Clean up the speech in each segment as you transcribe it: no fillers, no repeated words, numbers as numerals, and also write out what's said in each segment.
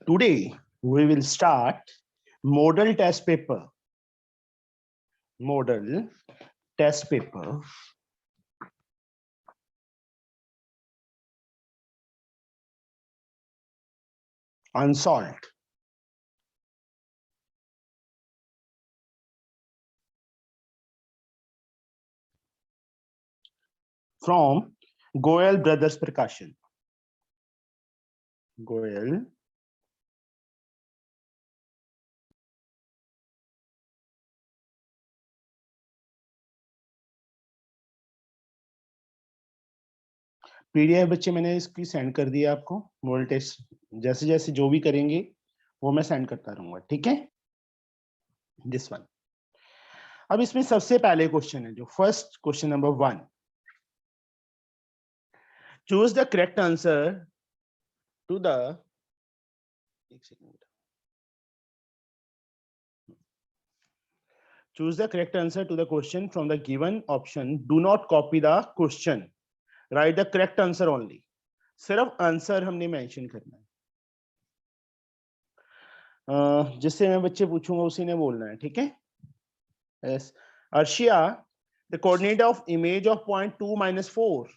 Today we will start model test paper. Model test paper. Unsolved. From Goel Brothers Prakashan. Goel PDF बच्चे मैंने इसकी send कर दिया आपको। मॉडल टेस्ट जैसे जैसे जो भी करेंगे वो मैं सेंड करता रहूंगा, ठीक है। This one. अब इसमें सबसे पहले क्वेश्चन है जो first question number 1। Choose the correct answer to the choose the correct answer to the question from the given option. Do not copy the question. Write the correct answer only. सिर्फ answer हमने mention करना है। जिससे मैं बच्चे पूछूंगा उसी ने बोलना है, ठीक है। yes. Arshia, the coordinate of image of point 2 minus 4.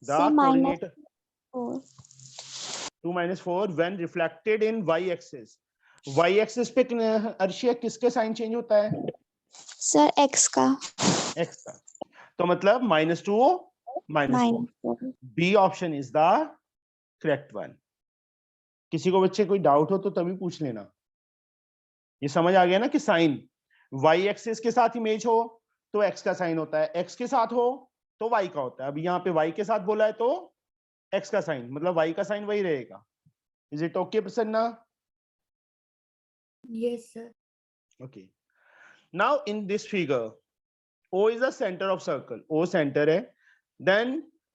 The coordinate 2 minus 4 when reflected in y-axis. y-axis पे अर्शिया किसके साइन चेंज होता है? सर x का। x का, तो मतलब -2 -4. B option is the correct one. किसी को बच्चे कोई डाउट हो तो तभी पूछ लेना। ये समझ आ गया ना कि साइन वाई एक्सिस के साथ इमेज हो तो एक्स का साइन होता है, एक्स के साथ हो तो वाई का होता है। अभी यहाँ पे वाई के साथ बोला है तो एक्स का साइन मतलब वाई का साइन वही रहेगा। Is it okay Prasanna? Yes sir. Okay, now in this figure O is the center of circle. O center है, then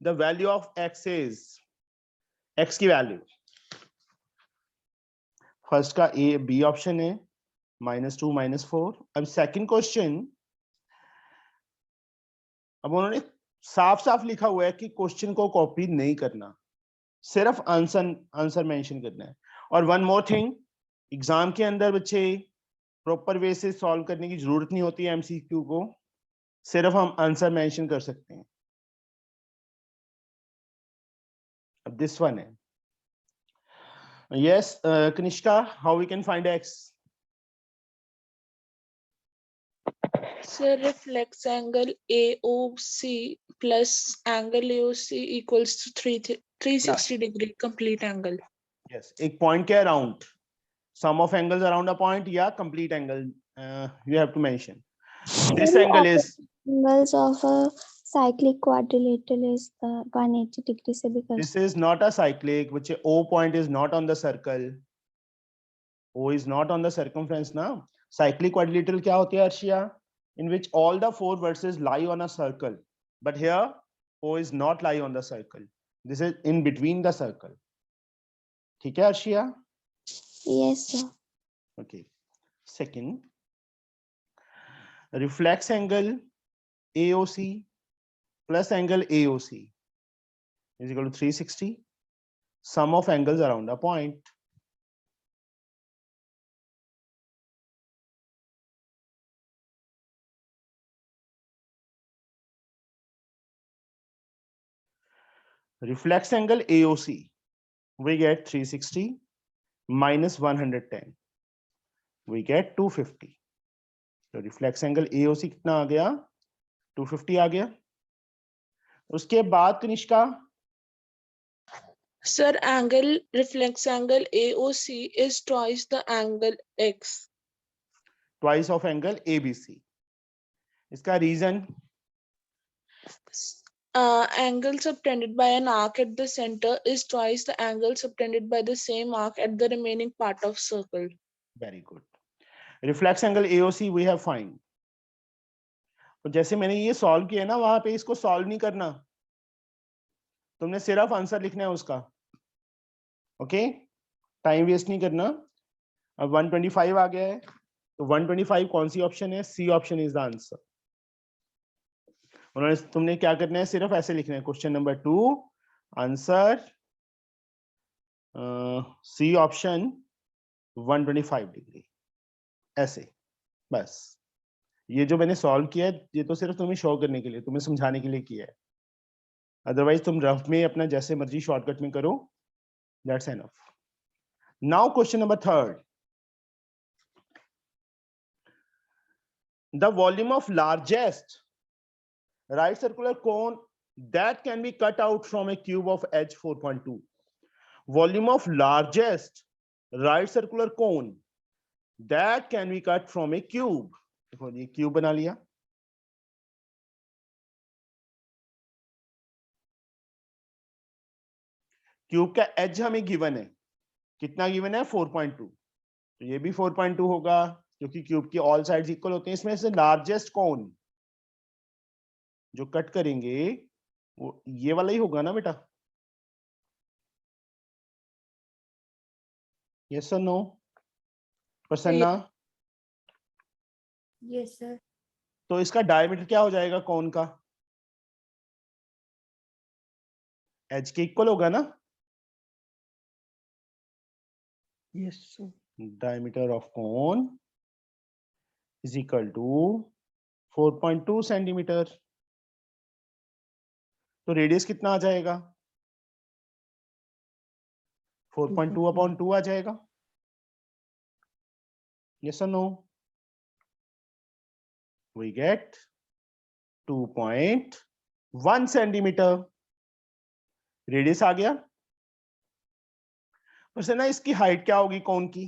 the value of x is x की वैल्यू फर्स्ट का A B option है -2 -4। अब second question, अब उन्होंने साफ साफ लिखा हुआ है कि क्वेश्चन को कॉपी नहीं करना, सिर्फ आंसर मेंशन करना है। और वन मोर थिंग, एग्जाम के अंदर बच्चे प्रॉपर वे से सॉल्व करने की जरूरत नहीं होती है एमसीक्यू को, सिर्फ हम आंसर मेंशन कर सकते हैं। अब दिस वन है, yes, Kanishka, how we can find x? Sir, reflex angle AOC plus angle AOC equals to 360 degree complete angle. Yes, एक point के around, sum of angles around a point या complete angle you have to mention. This angle is angles of a cyclic quadrilateral is 180 degrees से भी कर this is not a cyclic, which O point is not on the circle. O is not on the circumference now. Cyclic quadrilateral क्या होती है Arshia? In which all the four vertices lie on a circle, but here O is not lie on the circle. This is in between the circle. ठीक है Arshia? Yes sir. Okay. Second, reflex angle AOC plus angle AOC is equal to 360. Sum of angles around a point. Reflex angle AOC, we get 360 minus 110, we get 250. तो reflex angle AOC कितना आ गया? 250 आ गया। उसके बाद Kanishka, Sir, reflex angle AOC is twice the angle X. twice of angle ABC. इसका reason, Angle subtended by an arc at the center is twice the angle subtended by the same arc at the remaining part of circle. very good. Reflex angle AOC we have find. तो जैसे मैंने ये solve किया ना, वहां पे इसको solve नहीं करना, तुमने सिर्फ आंसर लिखना है उसका। ओके, टाइम वेस्ट नहीं करना। अब 125 आ गया है, तो 125 कौन सी ऑप्शन है? C option is the answer. उन्होंने तुमने क्या करना है, सिर्फ ऐसे लिखना है question number 2 answer C option 125 degree, ऐसे। बस ये जो मैंने सॉल्व किया है ये तो सिर्फ तुम्हें शो करने के लिए, तुम्हें समझाने के लिए किया है। अदरवाइज तुम रफ में अपना जैसे मर्जी शॉर्टकट में करो, that's enough. Now question number 3. The volume of largest right circular cone that can be cut out from a cube of h 4.2. Volume of largest right circular cone that can be cut from a cube. देखो ये cube बना लिया, cube का as हमें given है, कितना given है 4.2, तो ये भी 4.2 होगा क्योंकि क्यूब की ऑल साइड्स इक्वल होते हैं। इसमें से लार्जेस्ट कौन जो कट करेंगे वो ये वाला ही होगा ना बेटा, यस और नो प्रसन्ना? Yes sir. तो इसका डायमीटर क्या हो जाएगा कौन का? एज के इक्वल होगा ना? Yes sir. Diameter of cone is equal to 4.2 centimetre. तो रेडियस कितना आ जाएगा? 4.2 अपॉन 2 आ जाएगा, यस और no? We get 2.1 centimetre radius आ गया। वैसे ना इसकी हाइट क्या होगी कौन की?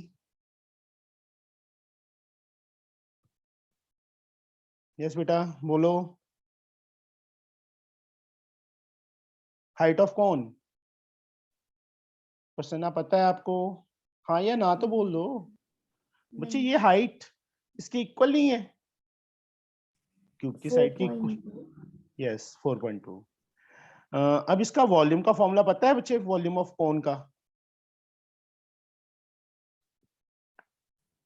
यस बेटा बोलो, हाइट ऑफ कौन? प्रसन्ना पता है आपको? हाँ या ना तो बोल दो बच्चे। ये हाइट इसकी इक्वल नहीं है क्यूब की साइड की। यस 4.2। अब इसका वॉल्यूम का फॉर्मूला पता है बच्चे, वॉल्यूम ऑफ कोन का?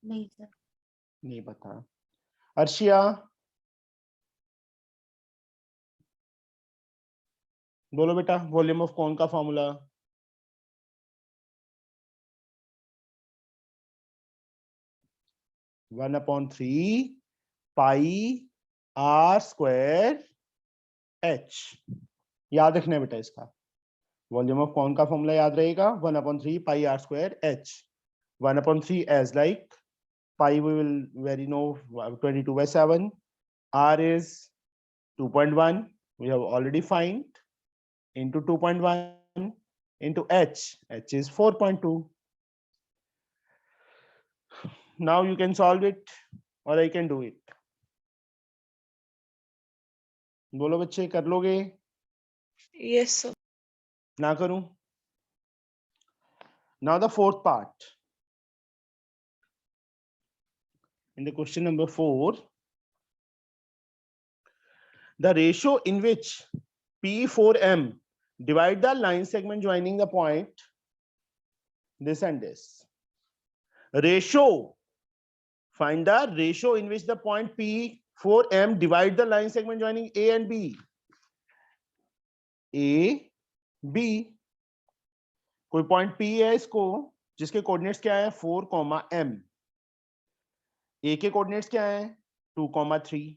नहीं सर। नहीं पता। अर्शिया बोलो बेटा, वॉल्यूम ऑफ कोन का formula? One upon 3 pi r square h. याद रखना है बेटा इसका वॉल्यूम ऑफ कोन का फॉर्मूला याद रहेगा 1/3 pi r square h. 1/3 as like pi we will very know 22/7, r is 2.1 we have already find into 2.1 into h is 4.2. now you can solve it or I can do it. बोलो बच्चे कर लोगे? Yes, sir. ना करूं? Now the fourth part. In the question number 4, the ratio in which P4M divide the line segment joining the point this and this. Ratio, find the ratio in which the point P4M divide the line segment joining A and B. A, B, कोई point P है इसको जिसके coordinates क्या है 4, M। A के coordinates क्या है 2, 3।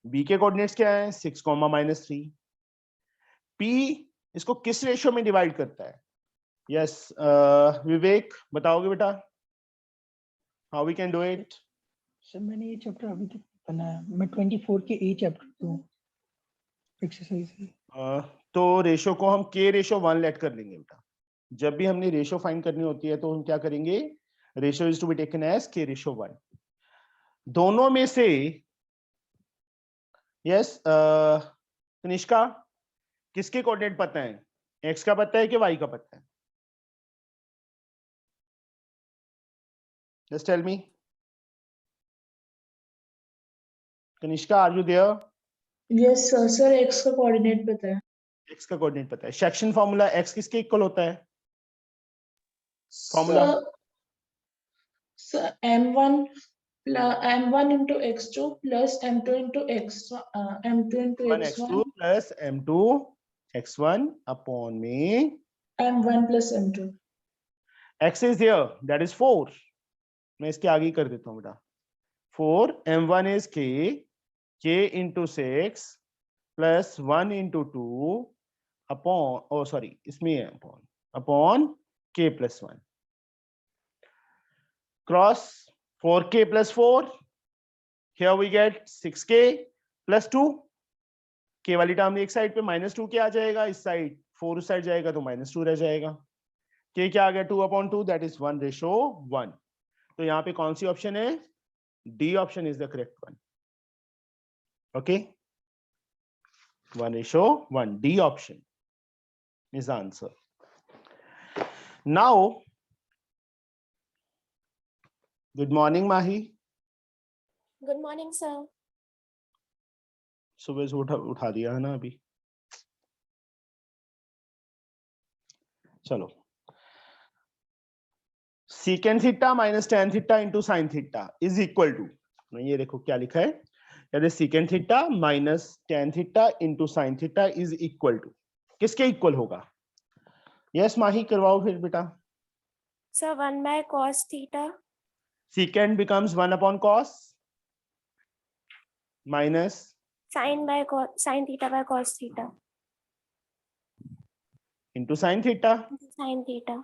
B के कोऑर्डिनेट्स क्या है 6, -3। P इसको किस रेशियो में डिवाइड करता है? यस विवेक बताओगे बेटा, how we can do it? Sir मैंने ये चैप्टर अभी तक बनाया, मैं 24 के ए चैप्टर तो एक्सरसाइज है। तो रेशियो को हम K रेशियो 1 लेट कर लेंगे बेटा। जब भी हमने रेशियो फाइंड करनी होती है तो हम क्या करेंगे, ratio is to be taken as K ratio 1। दोनों में से यस कनिष्का किसके कोऑर्डिनेट पता है? X का पता है कि Y का पता है? Just tell me. Kanishka are you there? Yes, sir. Sir, x का कोऑर्डिनेट पता है। X का कोऑर्डिनेट पता है। सेक्शन फार्मूला X किसके इक्वल होता है? Formula Sir, m1 into x2 plus m2 into m2 into x2 x1 plus m2 x1 upon में m1 plus m2। x is there, that is 4. मैं इसके आगे ही कर देता हूँ बेटा. 4 m1 is k into 6 plus 1 into 2 upon, oh sorry, इसमें है upon k plus 1. Cross 4k plus 4. Here we get 6k plus 2. k वाली टर्म एक साइड पे -2k आ जाएगा, इस साइड 4 उस साइड जाएगा तो -2 रह जाएगा. k क्या आ गया 2/2, that is 1:1. तो यहाँ पे कौन सी ऑप्शन है? D option is the correct one. Okay, 1:1. D option is the answer. Now, good morning Mahi. Good morning, sir. सुबह से उठा दिया है ना अभी. चलो, secant theta minus tan theta into sin theta is equal to, ये देखो क्या लिखा है, यानी secant theta minus tan theta into sin theta is equal to, किसके इक्वल होगा? यस माही करवाओ फिर बेटा. Sir, 1 by cos theta. Secant becomes 1/cos minus Sin theta by cos theta. into sin theta. Sin theta.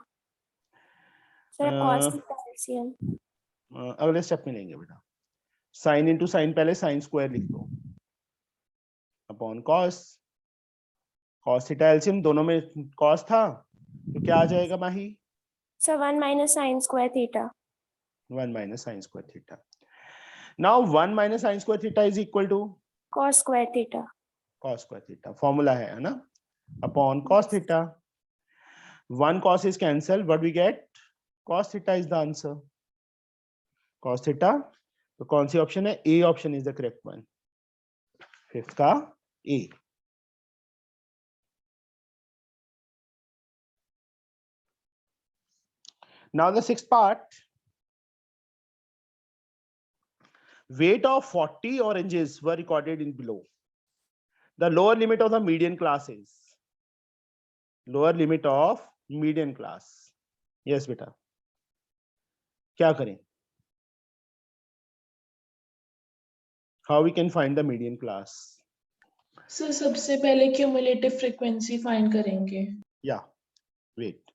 Sir, cos theta LCM. अगले step में लेंगे बेटा. Sine into sine, पहले साइन स्क्वायर लिख दो upon cos. Cos theta LCM दोनों में cos था तो क्या आ जाएगा माही? Sir, 1 minus sin square theta. 1 minus sin square theta. Now 1 minus sin square theta is equal to Cos square theta. cos square theta. Formula है ना, upon cos theta. 1 cos is cancelled, what we get? Cos theta is the answer. Cos theta. तो कौन सी option है? A option is the correct one. Fifth का A. Now the sixth part. Weight of 40 oranges were recorded in below. The lower limit of the median class is. Lower limit of median class. Yes बेटा. क्या करें? How we can find the median class? Sir सबसे पहले cumulative frequency find करेंगे. Yeah. Wait.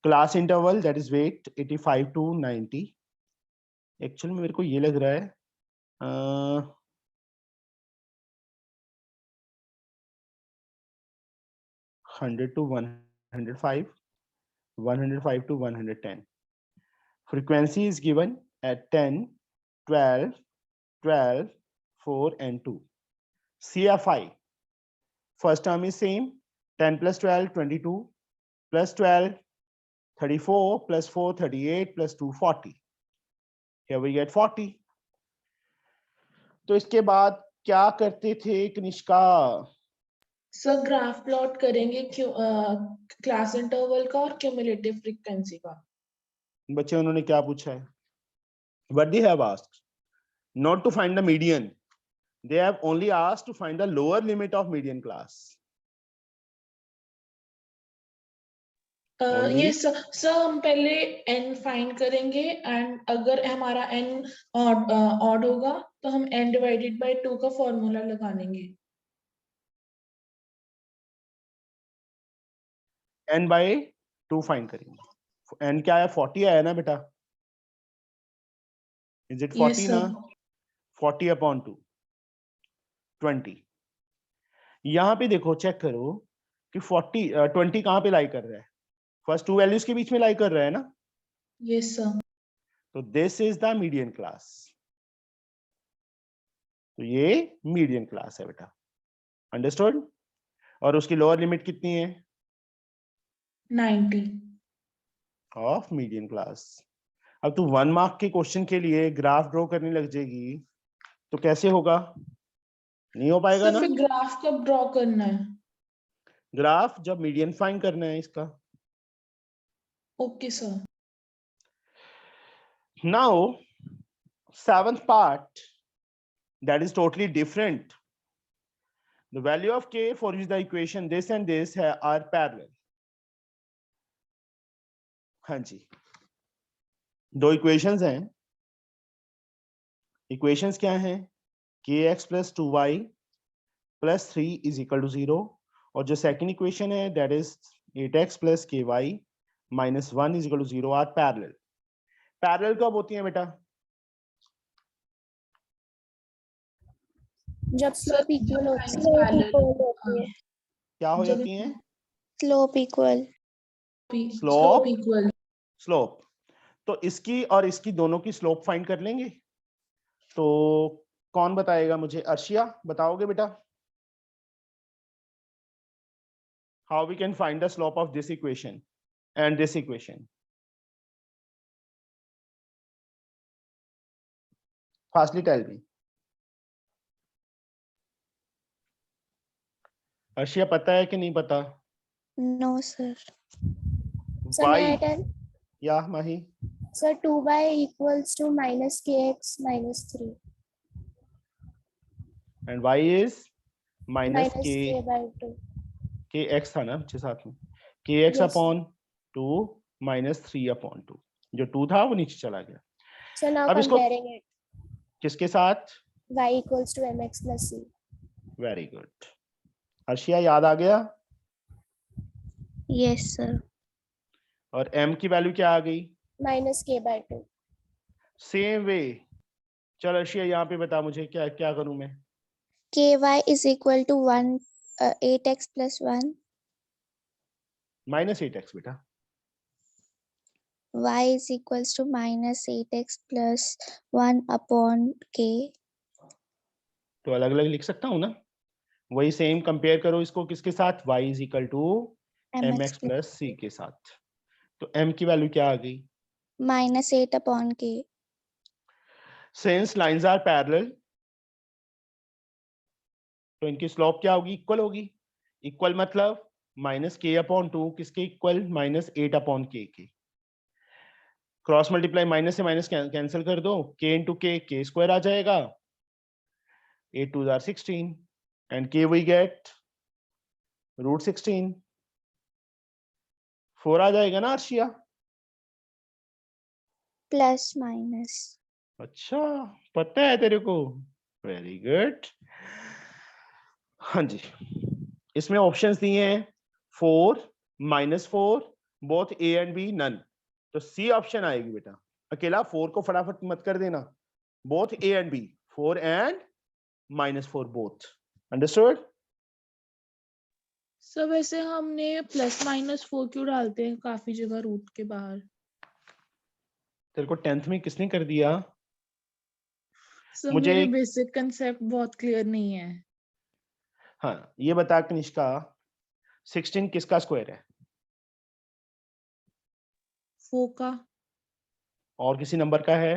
Class interval, that is weight 85 to 90. Actually मेरे को ये लग रहा है 100 to 105, 105 to 110. Frequency is given at 10, 12, 12, 4 and 2. CFI, first term is same, 10 plus 12, 22, plus 12, 34, plus 4, 38, plus 2, 40. Here we get 40. तो इसके बाद क्या करते थे कनिष्का? सर ग्राफ प्लॉट करेंगे क्लास इंटरवल का और क्यूमुलेटिव फ्रीक्वेंसी का. बच्चे उन्होंने क्या पूछा है? What they have asked? Not to find the median. They have only asked to find the lower limit of median class. ये सर हम पहले n फाइंड करेंगे एंड अगर हमारा n ऑड होगा तो हम n डिवाइडेड बाय 2 का फॉर्मूला लगा लेंगे. n by 2 फाइंड करेंगे. n क्या है? 40 आया ना बेटा? Is it 40 Yes, ना? sir. 40 upon 2, 20. यहाँ पे देखो चेक करो कि 20 कहाँ पे लाई कर रहा है? फर्स्ट 2 वैल्यूज के बीच में लाई कर रहा है ना? Yes, sir. तो this is the median class. तो ये मीडियन क्लास है बेटा. अंडरस्टूड? और उसकी लोअर लिमिट कितनी है? 90. Of median class. अब तू 1 मार्क के क्वेश्चन के लिए ग्राफ ड्रॉ करने लग जाएगी तो कैसे होगा? नहीं हो पाएगा सर ना? फिर ग्राफ कब ड्रॉ करना है? ग्राफ जब मीडियन फाइंड करना है इसका. Okay sir. Now, seventh part, that is totally different. The value of k for which the equation this and this are parallel. हाँ जी. दो इक्वेशंस हैं, इक्वेशंस क्या हैं? kx plus 2y plus 3 is equal to 0, और जो second equation है that is 8x plus ky minus 1 is equal to 0 are parallel. Parallel कब होती है बेटा? जब स्लोप इक्वल होती है। parallel, क्या हो जब जाती हैं? Slope equal. Slope equal. Slope. तो इसकी और इसकी दोनों की स्लोप फाइंड कर लेंगे। तो कौन बताएगा मुझे? अर्शिया बताओगे बेटा? How we can find the slope of this equation and this equation? Fastly tell me. Arshiya पता है कि नहीं पता? No sir. सर वाई मैं टेल या Mahi? Sir 2y equals to minus kx minus 3 and y is minus minus k k by 2. के x था ना बच्चे साथ में, के x Yes. Upon 2 minus 3 upon 2, जो 2 था वो नीचे चला गया। So now अब इसको comparing it, किसके साथ? y equals to mx plus c. Very good. Arshiya याद आ गया? Yes sir. और m की वैल्यू क्या आ गई? Minus k by 2. Same way. चल अर्शिया यहाँ पे बता मुझे क्या क्या करूं मैं? ky is equal to 8x plus 1. Minus 8x बेटा। y is equals to minus 8x plus 1 upon k. तो अलग अलग लिख सकता हूँ ना? वही सेम कंपेयर करो इसको किसके साथ? y is equal to mx plus c के साथ। तो m की वैल्यू क्या आ गई? minus 8 upon k. Since lines are parallel तो इनकी स्लोप क्या होगी? इक्वल होगी। इक्वल मतलब माइनस के अपॉन 2 किसके इक्वल? माइनस 8 अपॉन के के। क्रॉस मल्टीप्लाई माइनस से माइनस कैंसिल कर दो, k इंटू के स्क्वायर आ जाएगा, 8 2 are 16 and k we get root 16। 4 आ जाएगा ना अर्शिया? Plus minus. अच्छा पता है तेरे को, वेरी गुड। हाँ जी, इसमें ऑप्शंस दिए हैं 4 -4 both A and B none, तो सी ऑप्शन आएगी बेटा। अकेला 4 को फटाफट मत कर देना, both A and B, 4 and -4 both. Understood? Sir वैसे हमने +-4 क्यों डालते हैं काफी जगह रूट के बाहर? तेरे को 10th में किसने कर दिया? सर मुझे मेरे बेसिक कंसेप्ट बहुत क्लियर नहीं है। हाँ ये बता कनिष्का, 16 किसका स्क्वायर है? 4 का। और किसी नंबर का है?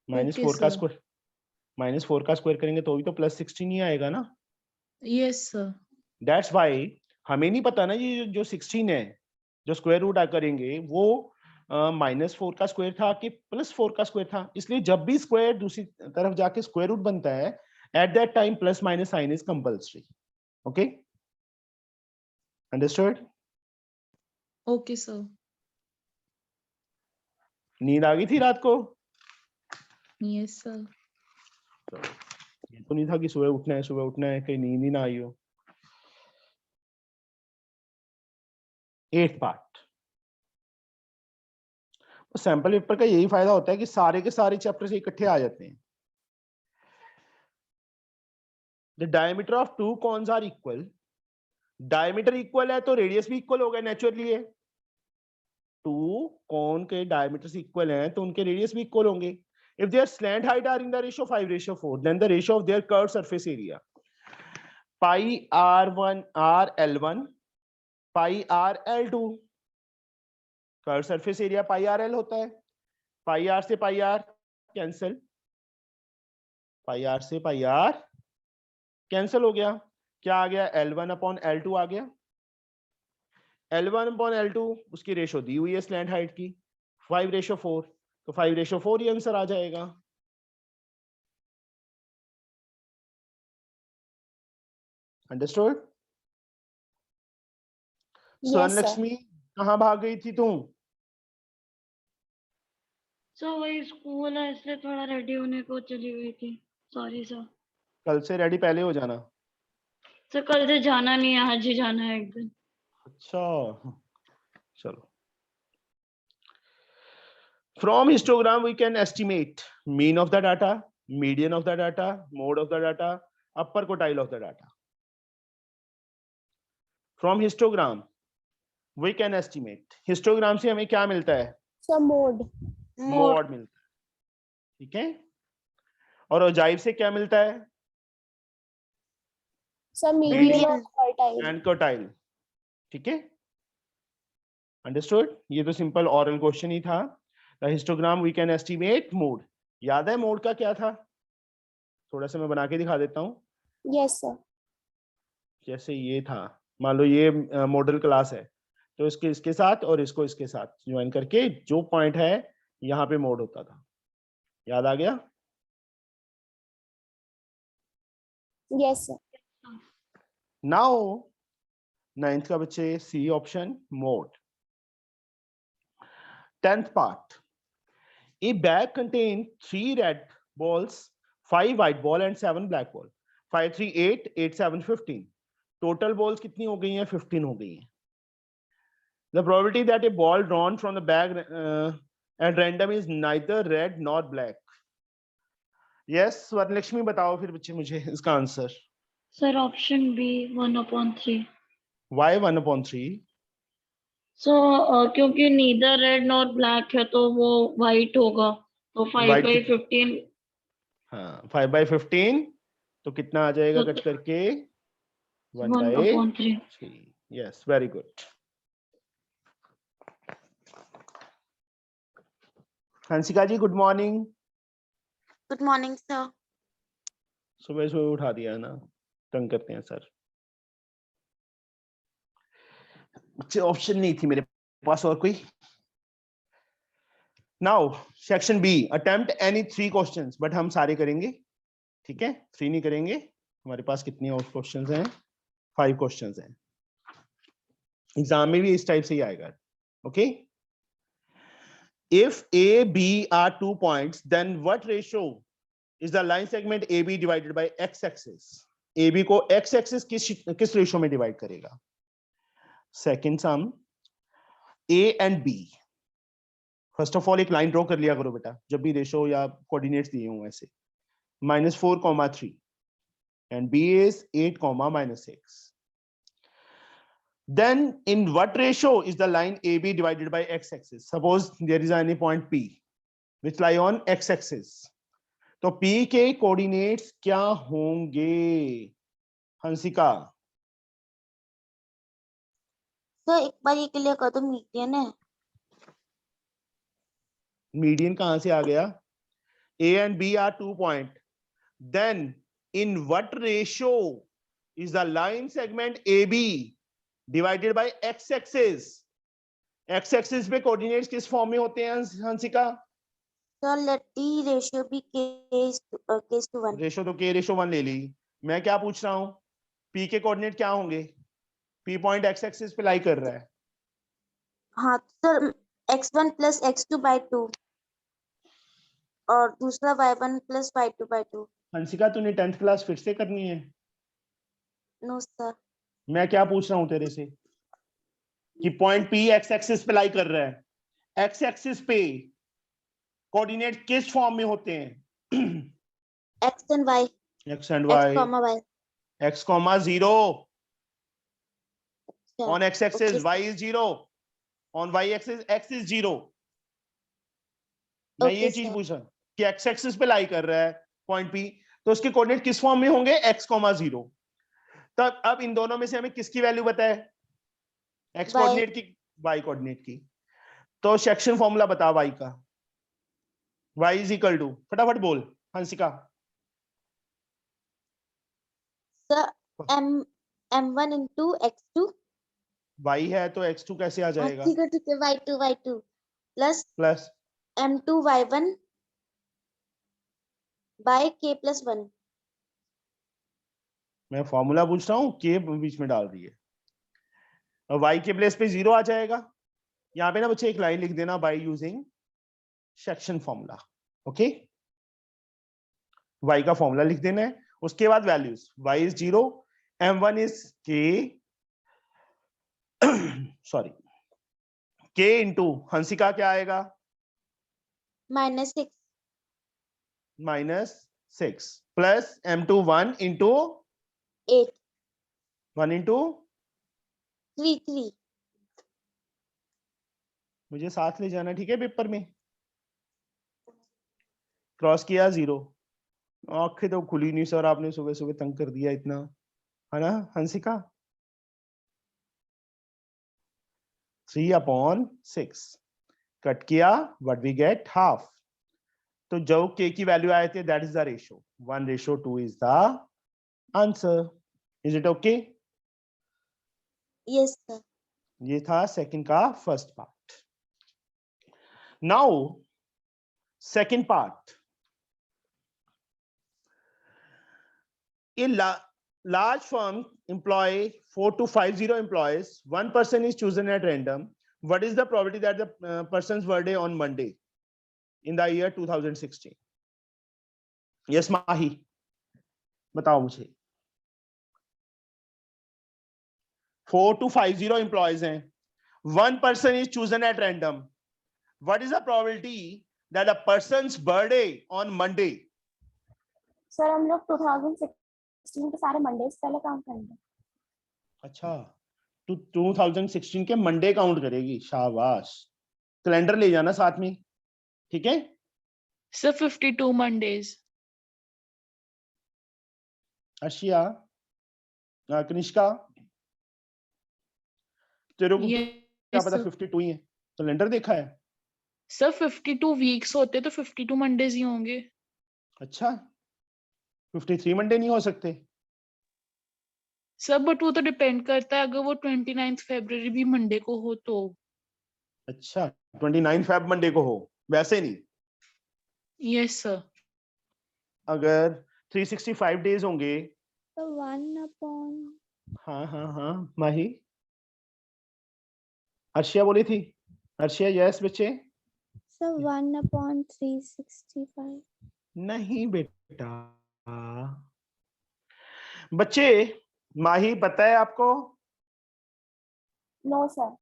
-4 का सर। स्क्वायर, -4 का स्क्वायर करेंगे तो भी तो +16 ही आएगा ना। Yes sir. दैट्स वाई हमें नहीं पता ना ये जो 16 है जो स्क्वायर रूट करेंगे वो -4 का स्क्वायर था कि +4 का स्क्वायर था, इसलिए जब भी स्क्वायर दूसरी तरफ जाके स्क्वायर रूट बनता है at that time plus minus sign is compulsory. Okay, understood? Okay sir. नींद आ गई थी रात को? Yes sir. तो ये तो नहीं था कि सुबह उठना है कहीं नींद ही ना आई हो। 8th पार्ट, तो सैंपल पेपर का यही फायदा होता है कि सारे के सारे चैप्टर इकट्ठे आ जाते हैं। The diameter of two cones are equal, diameter equal है तो रेडियस भी इक्वल होगा नेचुरली है। टू कॉन के डायमीटर्स इक्वल हैं तो उनके रेडियस भी इक्वल होंगे। If their slant height are in the ratio 5:4 then the ratio of their curve surface area pi r1 r l1 pi r l2। Curve surface area pi r l होता है, pi r से pi are cancel, pi r से pi are cancel हो गया, क्या आ गया? L1 upon L2 आ गया। L1 upon L2 उसकी रेशो दी हुई है स्लैंट हाइट की 5:4, तो 5:4 ही आंसर आ जाएगा। अंडरस्टूड? स्वर्ण Yes, sir. लक्ष्मी कहाँ भाग गई थी तुम? सर वही स्कूल है इसलिए थोड़ा रेडी होने को चली गई थी। Sorry sir. कल से रेडी पहले हो जाना। सर कल से जाना नहीं है, आज ही जाना है एक दिन। अच्छा चलो। From histogram we can estimate mean of the data, median of the data, mode of the data, upper quartile of the data. From histogram we can estimate. Histogram से हमें क्या मिलता है? So mode. मोड मिलता है, ठीक है। और औजाइब से क्या मिलता है? So median or quartile. And quartile, ठीक है। अंडरस्टूड? ये तो सिंपल ऑरल क्वेश्चन ही था। The histogram we can estimate mode. याद है मोड का क्या था? थोड़ा सा मैं बना के दिखा देता हूँ। Yes, sir. जैसे ये था, मान लो ये मॉडल क्लास है, तो इसके इसके साथ और इसको इसके साथ ज्वाइन करके जो पॉइंट है यहाँ पे मोड होता था। याद आ गया? Yes, sir. नाउ 9th का बच्चे C option mode. 10th part. A bag contained 3 red balls, 5 white ball and 7 black ball. 5 3 8 8 7 15. Total balls कितनी हो गई हैं? 15 हो गई हैं। The probability that a ball drawn from the bag at random is neither red nor black. Yes, Varalakshmi बताओ फिर बच्चे मुझे इसका आंसर। Sir option B 1/3। Why 1/3? So क्योंकि नीदर रेड नॉर ब्लैक है तो वो वाइट होगा, तो 5/15। हाँ 5/15 तो कितना आ जाएगा तो कट करके? 1/3। 1/3। Yes, very good. Hansika ji good morning. Good morning sir. सुबह सुबह उठा दिया ना, तंग करते हैं सर। ऑप्शन नहीं थी मेरे पास और कोई। Now section B, attempt any 3 questions, but हम सारे करेंगे, ठीक है। 3 नहीं करेंगे, हमारे पास कितने और क्वेश्चंस हैं? 5 क्वेश्चंस हैं। एग्जाम में भी इस टाइप से ही आएगा, okay. If A, B are 2 points, then what ratio is the line segment AB divided by x-axis? AB को x-axis किस रेशियो में डिवाइड करेगा? Second sum A and B. First of all एक लाइन ड्रॉ कर लिया करो बेटा, जब भी रेशियो या कोऑर्डिनेट्स दिए हों ऐसे। -4, 3 and B is 8, -6. Then in what ratio is the line AB divided by x-axis? Suppose there is any point P which lie on x-axis. तो P के कोऑर्डिनेट्स क्या होंगे हंसिका? सर एक बार ये क्लियर कर दो, मीडियन है। मीडियन कहां से आ गया? A and B are 2 point. Then in what ratio is the line segment AB divided by x-axis? x-axis पे कोऑर्डिनेट्स किस फॉर्म में होते हैं Hansika? Sir let the ratio be k is to 1। Ratio तो k/1 ले ली। मैं क्या पूछ रहा हूं, P के कोऑर्डिनेट क्या होंगे? P पॉइंट x-axis पे लाई कर रहा है। हाँ सर x1 + x2/2 और दूसरा y1 + y2/2। हंसिका तूने 10th क्लास फिर से करनी है? No sir. मैं क्या पूछ रहा हूं तेरे से कि पॉइंट P x-axis पे लाई कर रहा है, x-axis पे कोऑर्डिनेट किस फॉर्म में होते हैं? x and y। x and y, y। x, 0 on x-axis, Okay, y is 0 on y-axis, x is 0। मैं ये Okay, चीज sir. पूछ रहा हूं कि x-axis पे लाई कर रहा है पॉइंट P, तो उसके कोऑर्डिनेट किस फॉर्म में होंगे? x, 0। तब अब इन दोनों में से हमें किसकी वैल्यू पता है? x कोऑर्डिनेट की, y कोऑर्डिनेट की। तो सेक्शन फॉर्मूला बता y का। y इज इक्वल टू, फटाफट बोल Hansika. Sir m1 into x2। y है तो x2 कैसे आ जाएगा? ठीक है y2 plus plus m2 y1 by k + 1। मैं फॉर्मूला पूछ रहा हूँ, के बीच में डाल रही है। और y के प्लेस पे 0 आ जाएगा। यहाँ पे ना बच्चे एक लाइन लिख देना by using section formula. Okay, y का फॉर्मूला लिख देना है, उसके बाद values y is 0, m1 is k sorry k into Hansika क्या आएगा -6 -6 प्लस m2 1 इंटू 8 1 इंटू 3 3 मुझे साथ ले जाना, ठीक है, पेपर में। क्रॉस किया 0, आंखें तो खुली नहीं सर, आपने सुबह सुबह तंग कर दिया इतना, है ना हंसिका। 3/6 कट किया, व्हाट वी गेट हाफ। तो जो k की वैल्यू आए थे that is the ratio, 1:2 is the answer. Is it okay? yes sir ये था सेकंड का first part. Now second part, a large firm employ 4 to 50 employees, one person is chosen at random. What is the probability that the person's birthday on Monday in the year 2016? Yes Mahi, बताओ मुझे। 4 to 50 employees हैं, one person is chosen at random. What is the probability that a person's birthday on Monday? Sir हम लोग 2016 के सारे Mondays पहले count करेंगे। अच्छा, तो 2016 के मंडे काउंट करेगी, शाबाश। कैलेंडर ले जाना साथ में, ठीक है। Sir 52 Mondays. अर्शिया, कनिष्का, तेरे को क्या पता 52 ही है, कैलेंडर देखा है? सर 52 वीक्स होते तो 52 मंडेज ही होंगे। अच्छा, 53 मंडे नहीं हो सकते? सर बट वो तो डिपेंड करता है, अगर वो 29 फरवरी भी मंडे को हो तो। अच्छा, 29 फेब मंडे को हो, वैसे नहीं। Yes sir. अगर 365 डेज होंगे तो 1/, हाँ हाँ हाँ माही, अर्शिया बोली थी। अर्शिया यस बच्चे। सर 1/365। नहीं बेटा बच्चे, माही पता है आपको? No sir.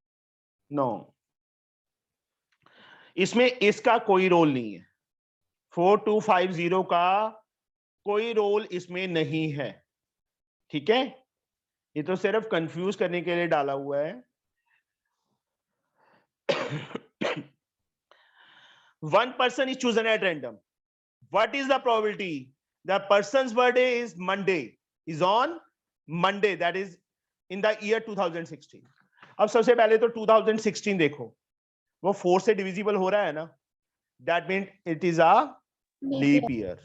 नो, इसमें इसका कोई रोल नहीं है, 4250 का कोई रोल इसमें नहीं है, ठीक है। ये तो सिर्फ कंफ्यूज करने के लिए डाला हुआ है। One person is chosen at random. What is the probability the person's birthday is Monday, is on Monday, that is in the year 2016? अब सबसे पहले तो 2016 देखो, वो 4 से डिविजिबल हो रहा है ना, that means it is a leap year.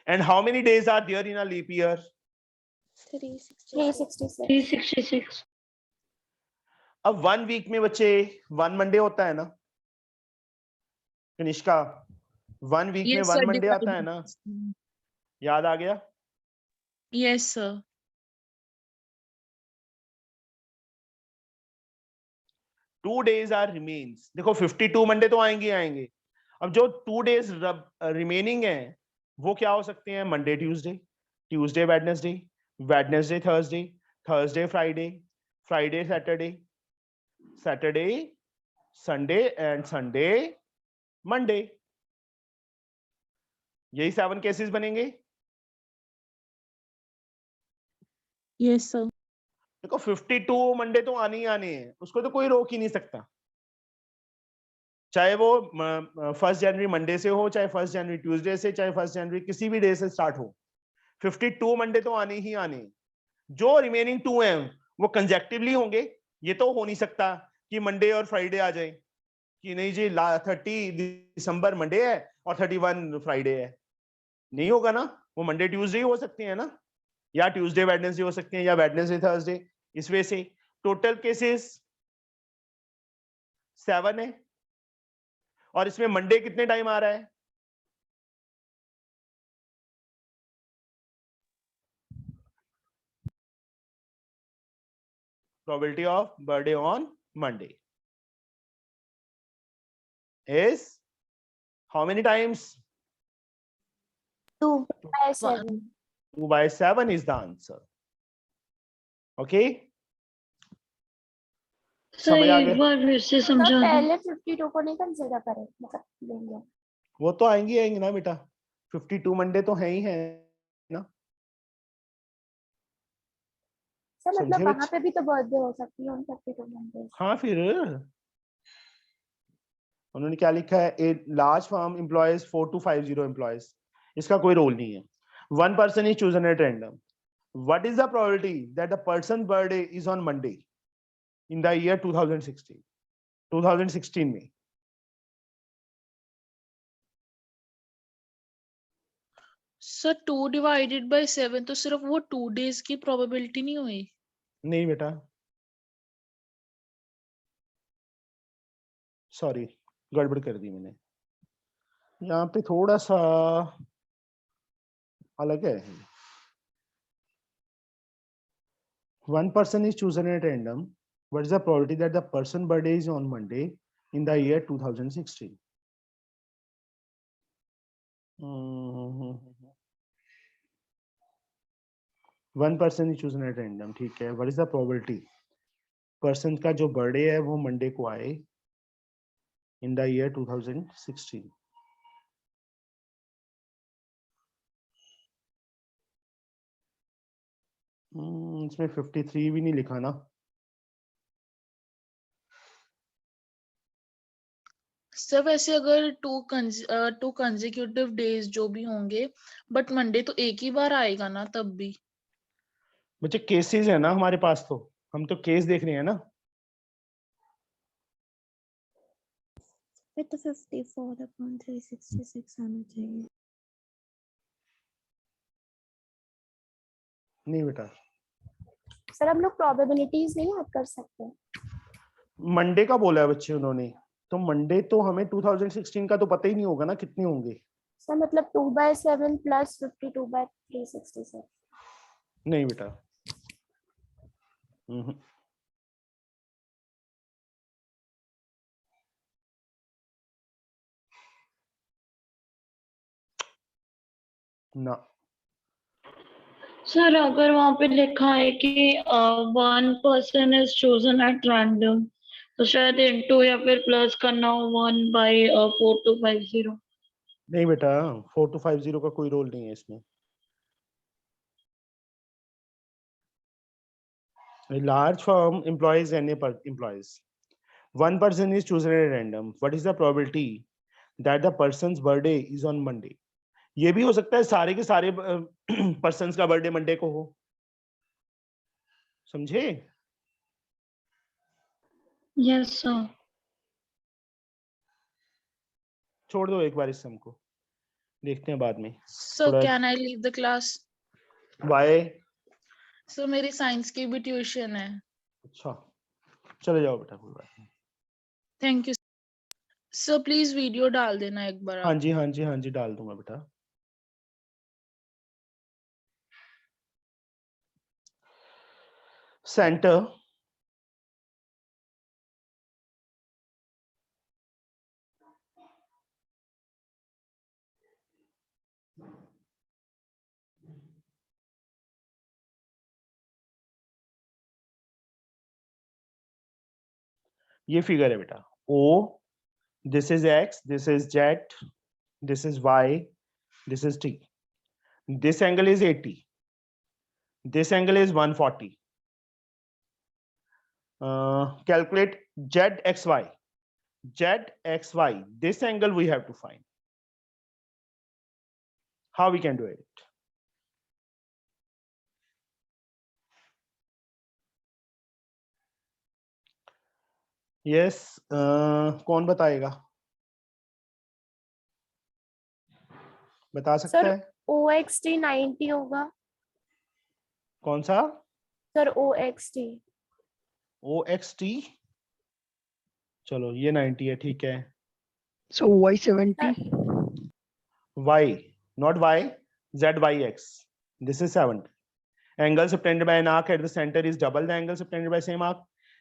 And how many days are there in a leap year? 366। 366 अब 1 वीक में बच्चे 1 मंडे होता है ना कनिष्का, 1 वीक में 1 मंडे आता है ना, याद आ गया? Yes sir. 2 days are remains। देखो 52 मंडे तो आएंगे आएंगे। अब जो 2 days रिमेनिंग है वो क्या हो सकते हैं? Monday Tuesday, Tuesday Wednesday, Wednesday Thursday, Thursday Friday, Friday Saturday, Saturday Sunday and Sunday Monday. यही 7 केसेस बनेंगे। Yes sir. देखो 52 मंडे तो आने ही आने हैं, उसको तो कोई रोक ही नहीं सकता, चाहे वो 1 जनवरी मंडे से हो, चाहे 1 जनवरी ट्यूसडे से, चाहे 1 जनवरी किसी भी डे से स्टार्ट हो, 52 मंडे तो आने ही आने। जो रिमेनिंग 2 हैं वो कंजेक्टिवली होंगे। ये तो हो नहीं सकता कि मंडे और फ्राइडे आ जाए कि नहीं जी 30 दिसंबर मंडे है और 31 फ्राइडे है, नहीं होगा ना। वो मंडे ट्यूसडे हो सकते हैं ना, या ट्यूसडे वेडनेसडे हो सकते हैं, या वेडनेसडे थर्सडे। इस वजह से टोटल केसेस 7 है, और इसमें मंडे कितने टाइम आ रहा है? probability of birthday on Monday is how many times? 2/7. 2/7 is the answer. Okay, sir समझ आ एक गया? बार फिर से तो समझा दो। पहले 52 को नहीं कंसीडर करें, मतलब लेंगे। वो तो आएंगे ना बेटा, 52 मंडे तो है ही है ना। सर मतलब समझे वहां बच्चे? पे भी तो बर्थडे हो सकती है उन 52 मंडे। हाँ, फिर उन्होंने क्या लिखा है, a large firm employees 4 to 50 employees, इसका कोई रोल नहीं है। One person is chosen at random, what is the probability that the person birthday is on Monday in the year 2016 में? सर 2 डिवाइडेड बाय 7 तो सिर्फ वो 2 डेज की probability नहीं हुई। नहीं बेटा, सॉरी, गड़बड़ कर दी मैंने, यहाँ पे थोड़ा सा अलग है। One person is chosen at random. What is the probability that the person birthday is on Monday in the year 2016? One person is chosen at random, ठीक है। What is the probability person का जो birthday है वो Monday को आए in the year 2016? इसमें 53 भी नहीं लिखा ना। सर वैसे अगर 2 कंसेक्यूटिव डेज जो भी होंगे, बट मंडे तो एक ही बार आएगा ना तब भी। बच्चे केसेस है ना हमारे पास, तो हम तो केस देख रहे हैं ना। फिर तो 54/366 आना चाहिए। नहीं बेटा, सर हम लोग प्रोबेबिलिटीज नहीं ऐड कर सकते। मंडे का बोला है बच्चे उन्होंने, तो मंडे तो हमें 2016 का तो पता ही नहीं होगा ना कितने होंगे। सर मतलब 2/7 प्लस 52/366। नहीं बेटा, ना। सर अगर वहां पे लिखा है कि 1 person is chosen at random, तो शायद इनटू या फिर प्लस करना हो 1/4250। नहीं बेटा, 4250 का कोई रोल नहीं है इसमें। A large firm employs n employees. One person is chosen at random. What is the probability that the person's birthday is on Monday? ये भी हो सकता है सारे के सारे पर्सन्स का बर्थडे मंडे को हो, समझे? Yes sir. छोड़ दो एक बार इस सम को, देखते हैं बाद में। सर थोड़ा- can I leave the class? Why? Sir मेरी साइंस की भी ट्यूशन है। अच्छा, चले जाओ बेटा, कोई बात नहीं। Thank you sir, please video डाल देना एक बार हाँ आप। जी, हाँ जी, हाँ जी, डाल दूंगा बेटा। सेंटर ये फिगर है बेटा, O, this is X, this is Z, this is Y, this is T. This angle is 80. This angle is 140. Calculate ZXY. ZXY. This angle we have to find. How we can do it? Yes. कौन बताएगा? बता सकता sir है? OXT 90 होगा। कौन सा? Sir OXT। OXT, चलो ये 90 है, ठीक है। So y 70. Y, not Y, ZYX. This is 70. Angle subtended by an arc at the center is double the angle subtended by same arc.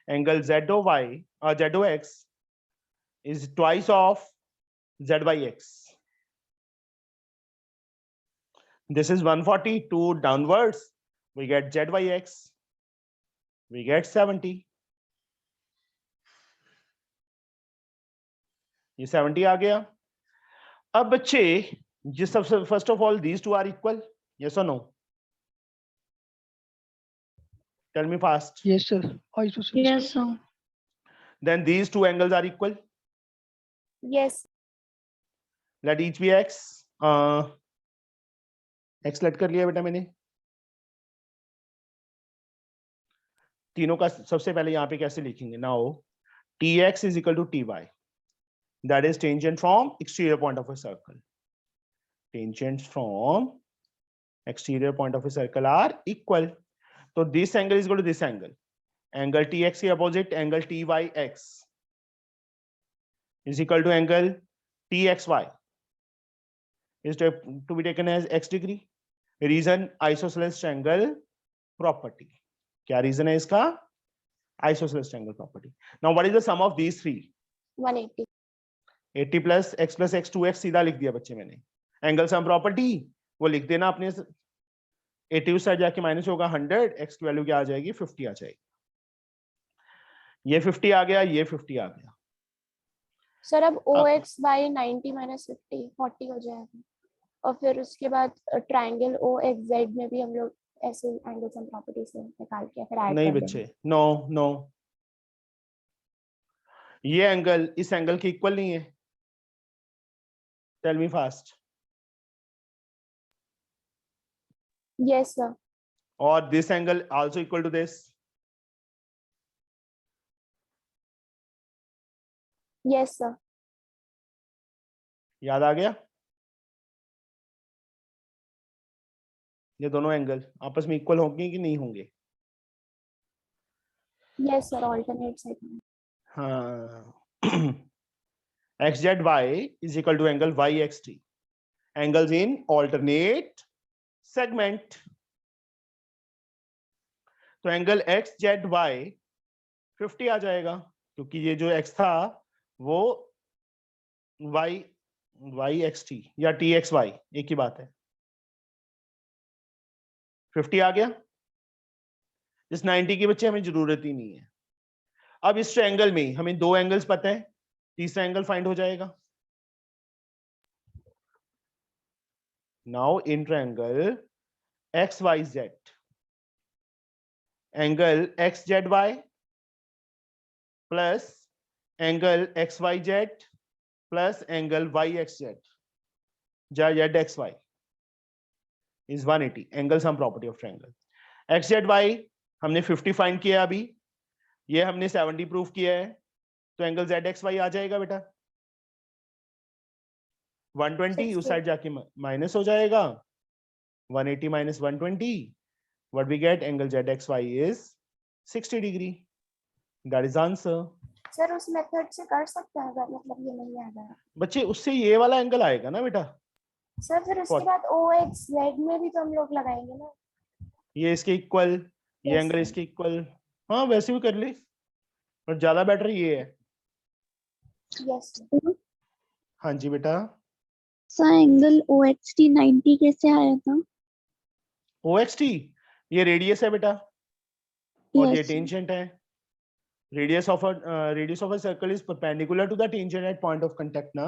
Angle ZOY or ZOX is twice of ZYX. This is 142 downwards. We get ZYX. We get 70. ये 70 आ गया. अब बच्चे ये सबसे first of all these two are equal. Yes or no? Tell me fast. Yes, sir. Isosceles. Yes, sir. Then these two angles are equal. Yes. Let each be x. X let कर लिया बेटा मैंने. तीनों का सबसे पहले यहाँ पे कैसे लिखेंगे? Now Tx is equal to Ty. That is tangent from exterior point of a circle. Tangents from exterior point of a circle are equal. So this angle is equal to this angle. Angle Tx के opposite angle Tyx is equal to angle Txy. Is to be taken as x degree. Reason isosceles triangle property. क्या reason है इसका? Isosceles triangle property. Now what is the sum of these three? 180. 80 plus x 2x सीधा लिख दिया बच्चे मैंने. Angle sum property वो लिख देना अपने. 80 उस साइड जाके माइनस होगा 100. x की वैल्यू क्या आ जाएगी? 50 आ जाएगी. ये 50 आ गया, ये 50 आ गया. सर अब OX by 90 minus 50 40 हो जाएगा. और फिर उसके बाद ट्रायंगल OXZ में भी हम लोग ऐसे एंगल सम प्रॉपर्टी से निकाल के फिर ऐड नहीं कर बच्चे, नो ये एंगल इस एंगल के इक्वल नहीं है. Tell me fast. Yes sir. और this angle also equal to this. Yes sir. याद आ गया? ये दोनों एंगल आपस में इक्वल होंगे कि नहीं होंगे? Yes sir. ऑल्टरनेट साइड में. हाँ. XZY is equal to angle YXT. Angles in alternate segment. तो एंगल XZY 50 आ जाएगा क्योंकि ये जो x था वो YXT या TXY एक ही बात है. 50 आ गया. इस 90 की बच्चे हमें जरूरत ही नहीं है. अब इस ट्रायंगल में हमें दो एंगल्स पता है, तीसरा एंगल फाइंड हो जाएगा. Now in triangle XYZ angle XZY plus angle XYZ plus angle YXZ या ZXY is 180. Angle sum property of triangle. XZY हमने 50 फाइंड किया अभी, ये हमने 70 प्रूफ किया है, तो एंगल ZXY आ जाएगा बेटा 120. उस साइड जाके माइनस हो जाएगा. 180 minus 120, what we get? Angle ZXY is 60 degree. That is answer. Sir उस मेथड से कर सकते हैं अगर मतलब ये नहीं आ रहा. बच्चे उससे ये वाला एंगल आएगा ना बेटा. सर फिर उसके बाद OXZ में भी तो हम लोग लगाएंगे ना. ये इसके इक्वल, ये Yes, एंगल sir. इसके इक्वल. हाँ वैसे भी कर ले, पर ज्यादा बेटर ये है. यस. हाँ जी बेटा. सर एंगल OXT 90 कैसे आया था? OXT ये रेडियस है बेटा और ये Yes, sir. टेंजेंट है. radius of a circle is perpendicular to the tangent at point of contact ना.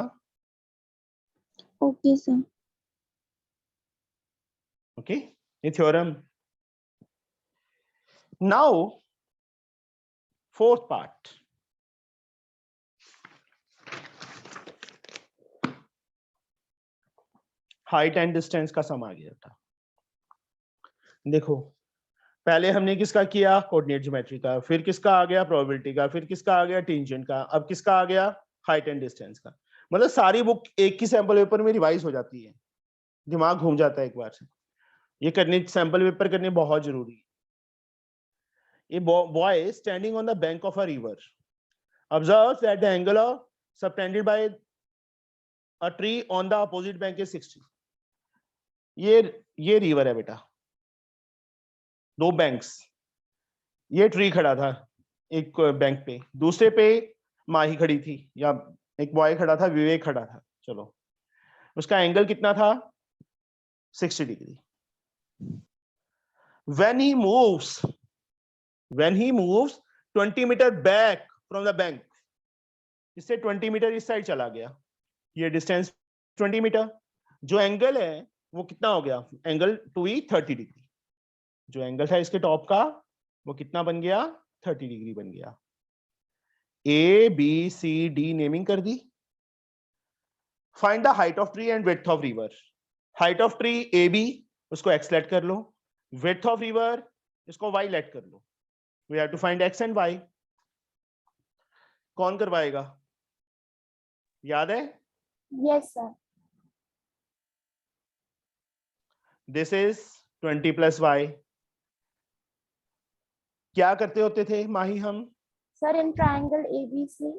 Okay sir. Okay, ये theorem. Now fourth part. Height and distance का सम आ गया था. देखो पहले हमने किसका किया? कोऑर्डिनेट ज्योमेट्री का. फिर किसका आ गया? प्रोबेबिलिटी का. फिर किसका आ गया? टेंजेंट का. अब किसका आ गया? हाइट एंड डिस्टेंस का. मतलब सारी बुक एक ही सैंपल पेपर में रिवाइज हो जाती है, दिमाग घूम जाता है एक बार से. ये करने सैंपल पेपर करने बहुत जरूरी है. A boy standing on the bank of a river observes that the angle of subtended by a tree on the opposite bank is 60. ये रिवर है बेटा. दो बैंक्स, ये ट्री खड़ा था एक बैंक पे, दूसरे पे माही खड़ी थी, या एक बॉय खड़ा था, विवेक खड़ा था, चलो उसका एंगल कितना था 60 degree. when he moves 20 metre back from the bank, इससे 20 मीटर इस साइड चला गया, ये डिस्टेंस 20 मीटर, जो एंगल है वो कितना हो गया, एंगल 2e 30 डिग्री, जो एंगल था इसके टॉप का वो कितना बन गया 30 डिग्री बन गया। A B C D naming कर दी। Find the height of tree and width of river. Height of tree A B, उसको एक्स लेट कर लो, विड्थ ऑफ रिवर इसको वाई लेट कर लो। We have to find x and y. कौन करवाएगा, याद है? Yes sir. This is 20 plus y. क्या करते होते थे माही हम? सर इन ट्रायंगल ABC,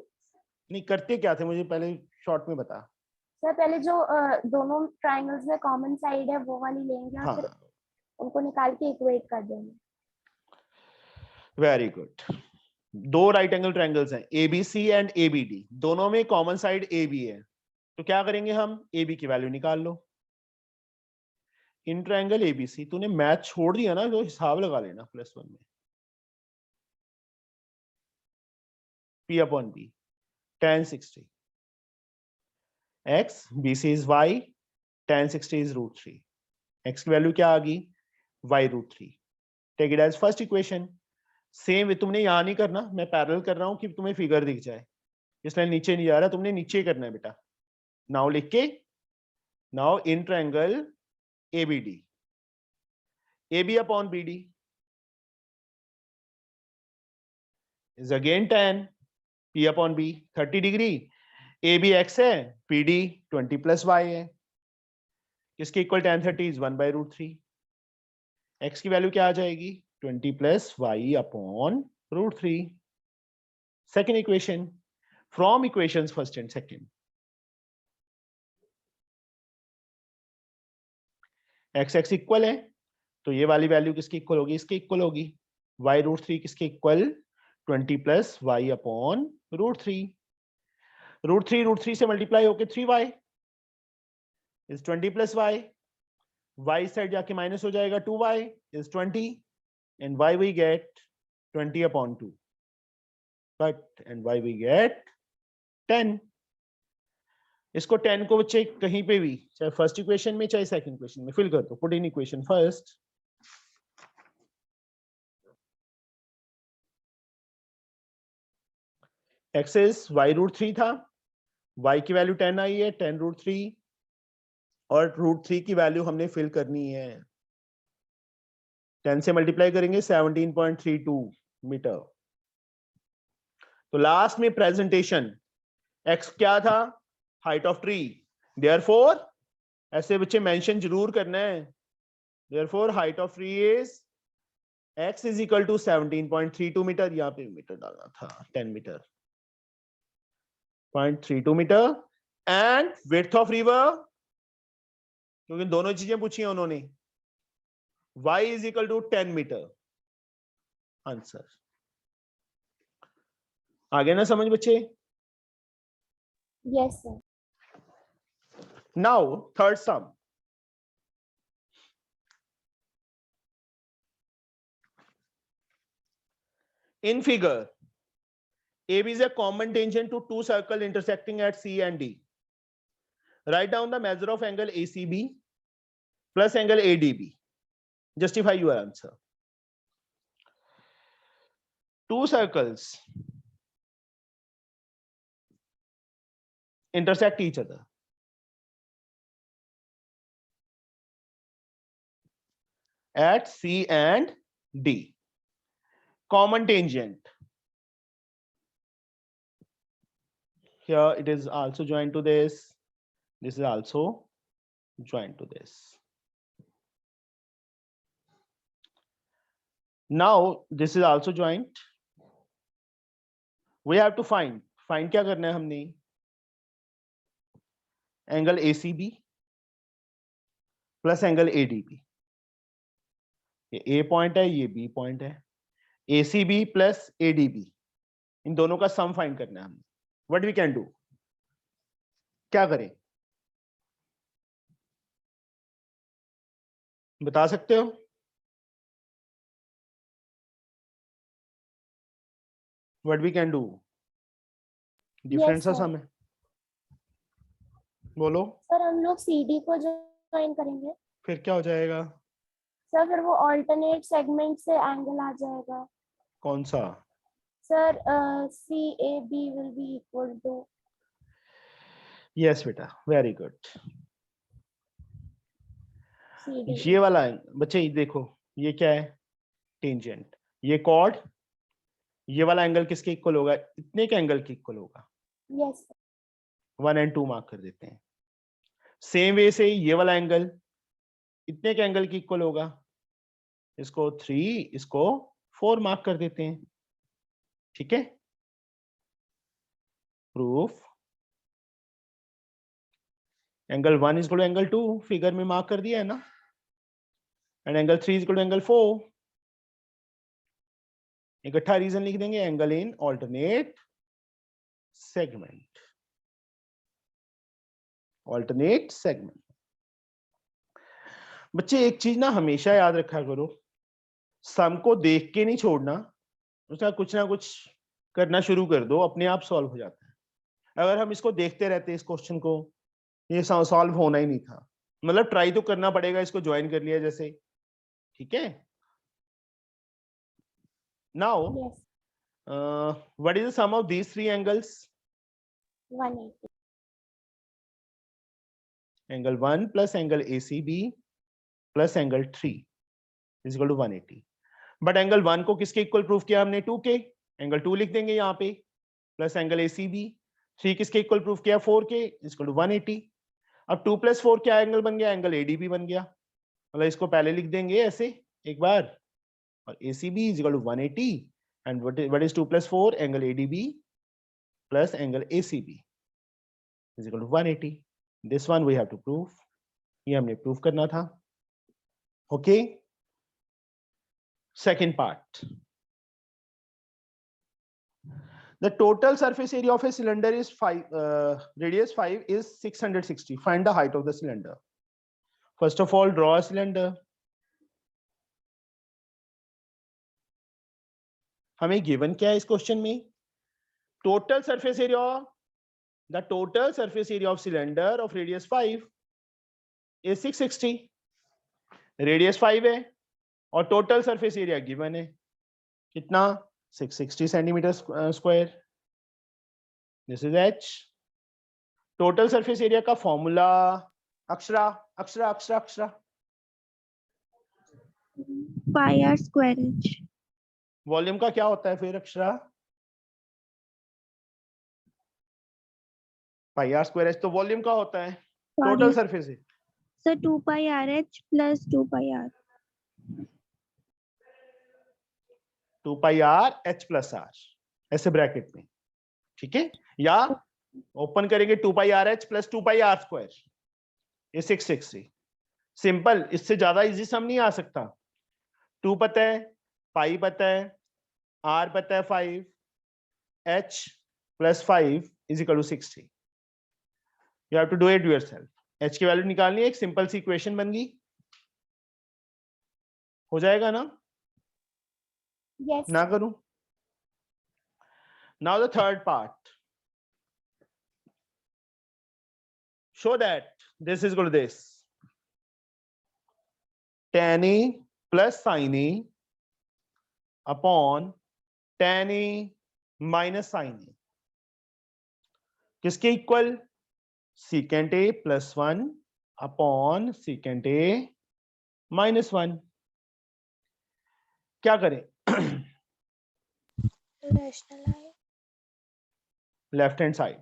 नहीं करते क्या थे, मुझे पहले शॉर्ट में बता। सर पहले जो दोनों ट्रायंगल्स में कॉमन साइड है वो वाली लेंगे और हाँ, फिर उनको निकाल के इक्वेट कर देंगे। Very good. दो राइट एंगल ट्रायंगल्स हैं ABC एंड ABD, दोनों में कॉमन साइड AB है, तो क्या करेंगे हम, AB की वैल्यू निकाल लो। इन ट्रायंगल ABC, तूने मैथ छोड़ दिया ना, तो हिसाब लगा लेना +1 में। P upon B tan 60, x BC is y, tan 60 is √3, x की वैल्यू क्या आ गई y √3। Take it as first equation. Same तुमने यहां नहीं करना, मैं पैरेलल कर रहा हूं कि तुम्हें फिगर दिख जाए, इसलिए नीचे नहीं जा रहा, तुमने नीचे करना है बेटा। नाउ लिख के, now in triangle ABD, AB upon BD is again tan P upon B 30 degree, AB x है, PD 20 प्लस y है, किसके equal tan 30 is 1 by √3। x की वैल्यू क्या आ जाएगी 20 plus y upon √3। Second equation from equations first and second, x equal है तो ये वाली वैल्यू किसकी इक्वल होगी, इसके इक्वल होगी। y √3 किसके इक्वल 20 प्लस y अपॉन √3। √3 से मल्टीप्लाई होके 3y is 20 plus y side जाके माइनस हो जाएगा, 2y is 20 and y we get 20 upon 2, but and y we get 10। इसको 10 को बच्चे कहीं पे भी, चाहे फर्स्ट इक्वेशन में चाहे सेकंड इक्वेशन में फिल कर दो। Put in equation first. x is y √3 था, y की वैल्यू 10 आई है, 10 √3, और √3 की वैल्यू हमने फिल करनी है, 10 से मल्टीप्लाई करेंगे 17.32 मीटर। तो लास्ट में प्रेजेंटेशन x क्या था, हाइट ऑफ ट्री, देयरफॉर ऐसे बच्चे मेंशन जरूर करना है, therefore height of tree is x is equal to 17.32 metre, यहाँ पे मीटर डालना था, 10 metre 0.32 metre, and width of river, क्योंकि दोनों चीजें पूछी हैं उन्होंने, y is equal to 10 metre. Answer आ गया ना समझ बच्चे? Yes sir. Now third sum. In figure, AB is a common tangent to two circles intersecting at C and D. Write down the measure of angle ACB plus angle ADB. Justify your answer. Two circles intersect each other. At C and D. Common tangent. Here it is also joined to this. This is also joined to this. Now this is also joint. We have to find क्या करना है हमने, angle ACB plus angle ADB। ये ए point है, ये B point है, ACB plus ADB, इन दोनों का सम फाइंड करना है हमें। व्हाट वी कैन डू, क्या करें, बता सकते हो? What we can do, difference sir. Sum है, बोलो। सर हम लोग CD को ज्वाइन करेंगे फिर क्या हो जाएगा, सर, फिर वो ऑल्टरनेट सेगमेंट से एंगल आ जाएगा कौन सा? Sir. CAB will be equal to, yes बेटा, वेरी गुड। CD। ये वाला बच्चे ये देखो, ये क्या है, टेंजेंट, ये कॉर्ड, ये वाला एंगल किसके इक्वल होगा, इतने के एंगल के इक्वल होगा। यस 1 और 2 मार्क कर देते हैं। सेम वे से ये वाला एंगल इतने के एंगल की इक्वल होगा, इसको 3, इसको 4 मार्क कर देते हैं। ठीक है, proof, angle 1 is equal to angle 2 figure में मार्क कर दिया है ना, and angle 3 is equal to angle 4। इकट्ठा रीजन लिख देंगे, angle in alternate segment, alternate segment. बच्चे एक चीज ना हमेशा याद रखा करो, सम को देख के नहीं छोड़ना, उसका कुछ ना कुछ करना शुरू कर दो, अपने आप सॉल्व हो जाता है। अगर हम इसको देखते रहते इस क्वेश्चन को, ये सॉल्व होना ही नहीं था। मतलब ट्राई तो करना पड़ेगा, इसको ज्वाइन कर लिया जैसे। ठीक है, now yes what is the sum of these 3 angles? 180। एंगल 1 plus angle ACB plus angle 3 is equal to 180। But angle 1 को किसके इक्वल प्रूफ किया हमने, 2 के, एंगल 2 लिख देंगे यहाँ पे, प्लस एंगल ACB। 3 किसके इक्वल प्रूफ किया, 4 के, इज इक्वल टू 180। अब 2 प्लस 4 क्या एंगल बन गया, एंगल ADB बन गया। मतलब इसको पहले लिख देंगे ऐसे एक बार, और ACB is equal to 180, and what is 2 plus 4, angle ADB plus angle ACB is equal to 180। This one we have to prove, ये हमने प्रूव करना था। Okay, second part, the total surface area of a cylinder is 5, radius 5 is 660. Find the height of the cylinder. First of all, draw a cylinder. हमें given क्या है इस question में, total surface area, the total surface area of cylinder of radius 5 is 660. radius 5 है और total surface area given है कितना, 660 centimeter square. This is H. Total surface area का formula, Akshara Akshara Akshara Akshara, pi r square h. Volume का क्या होता है फिर अक्षरा, पाई आर स्क्वायर एच, तो वॉल्यूम का होता है टोटल सरफेस है। So 2 pi r h plus 2 pi r. 2 pi r h plus r, ऐसे ब्रैकेट में। ठीक है, या ओपन करेंगे 2 pi r h plus 2 pi r square, ये 660। सिंपल, इससे ज्यादा इजी सम नहीं आ सकता। 2 पता है, पाई पता है, आर पता है 5, H plus 5 is equal to 60। You have to do it yourself. H की वैल्यू निकालनी है, एक सिंपल सी इक्वेशन बन गई, हो जाएगा ना, यस ना करूं। Now the third part, show that this is equal to this, tan A plus sin A upon tan A minus sin A, किसके equal, secant A plus 1 upon secant A minus 1। क्या करें, rationalise, left hand side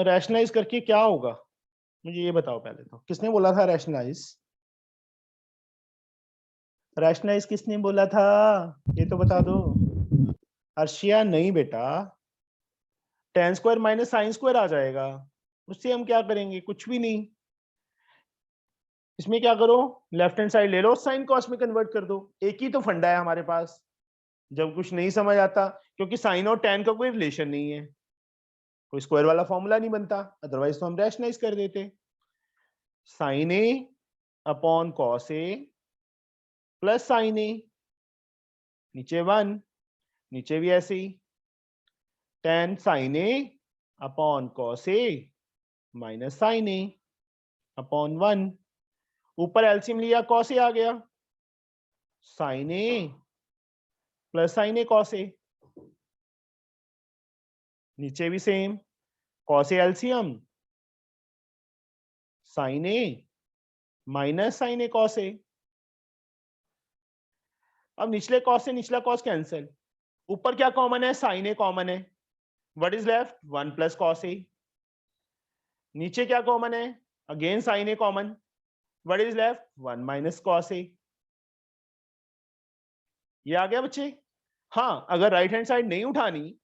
rationalise करके क्या होगा, मुझे ये बताओ पहले तो, किसने बोला था रैशनलाइज, रैशनलाइज किसने बोला था, ये तो बता दो। अर्शिया नहीं बेटा, tan square minus sine square आ जाएगा, उससे हम क्या करेंगे, कुछ भी नहीं। इसमें क्या करो, लेफ्ट हैंड साइड ले लो, साइन कॉस में कन्वर्ट कर दो। एक ही तो फंडा है हमारे पास जब कुछ नहीं समझ आता, क्योंकि साइन और टैन का कोई रिलेशन नहीं है, कोई स्क्वायर वाला फॉर्मूला नहीं बनता, अदरवाइज तो हम रैशनलाइज कर देते। Sine A upon cos A plus sine A, नीचे 1, नीचे भी ऐसे ही, tan sine A upon cos A minus sine A upon 1, ऊपर एलसीएम लिया कॉस ए आ गया, sine A plus sine A cos A, नीचे भी same, cos A LCM sine A minus sine A cos A. अब निचले cos से निचला कॉस कैंसिल, ऊपर क्या कॉमन है, साइन ए कॉमन है, what is left 1 plus cos A. नीचे क्या कॉमन है, again sine A common, what is left 1 minus cos A. ये आ गया बच्चे। हाँ, अगर राइट हैंड साइड नहीं उठानी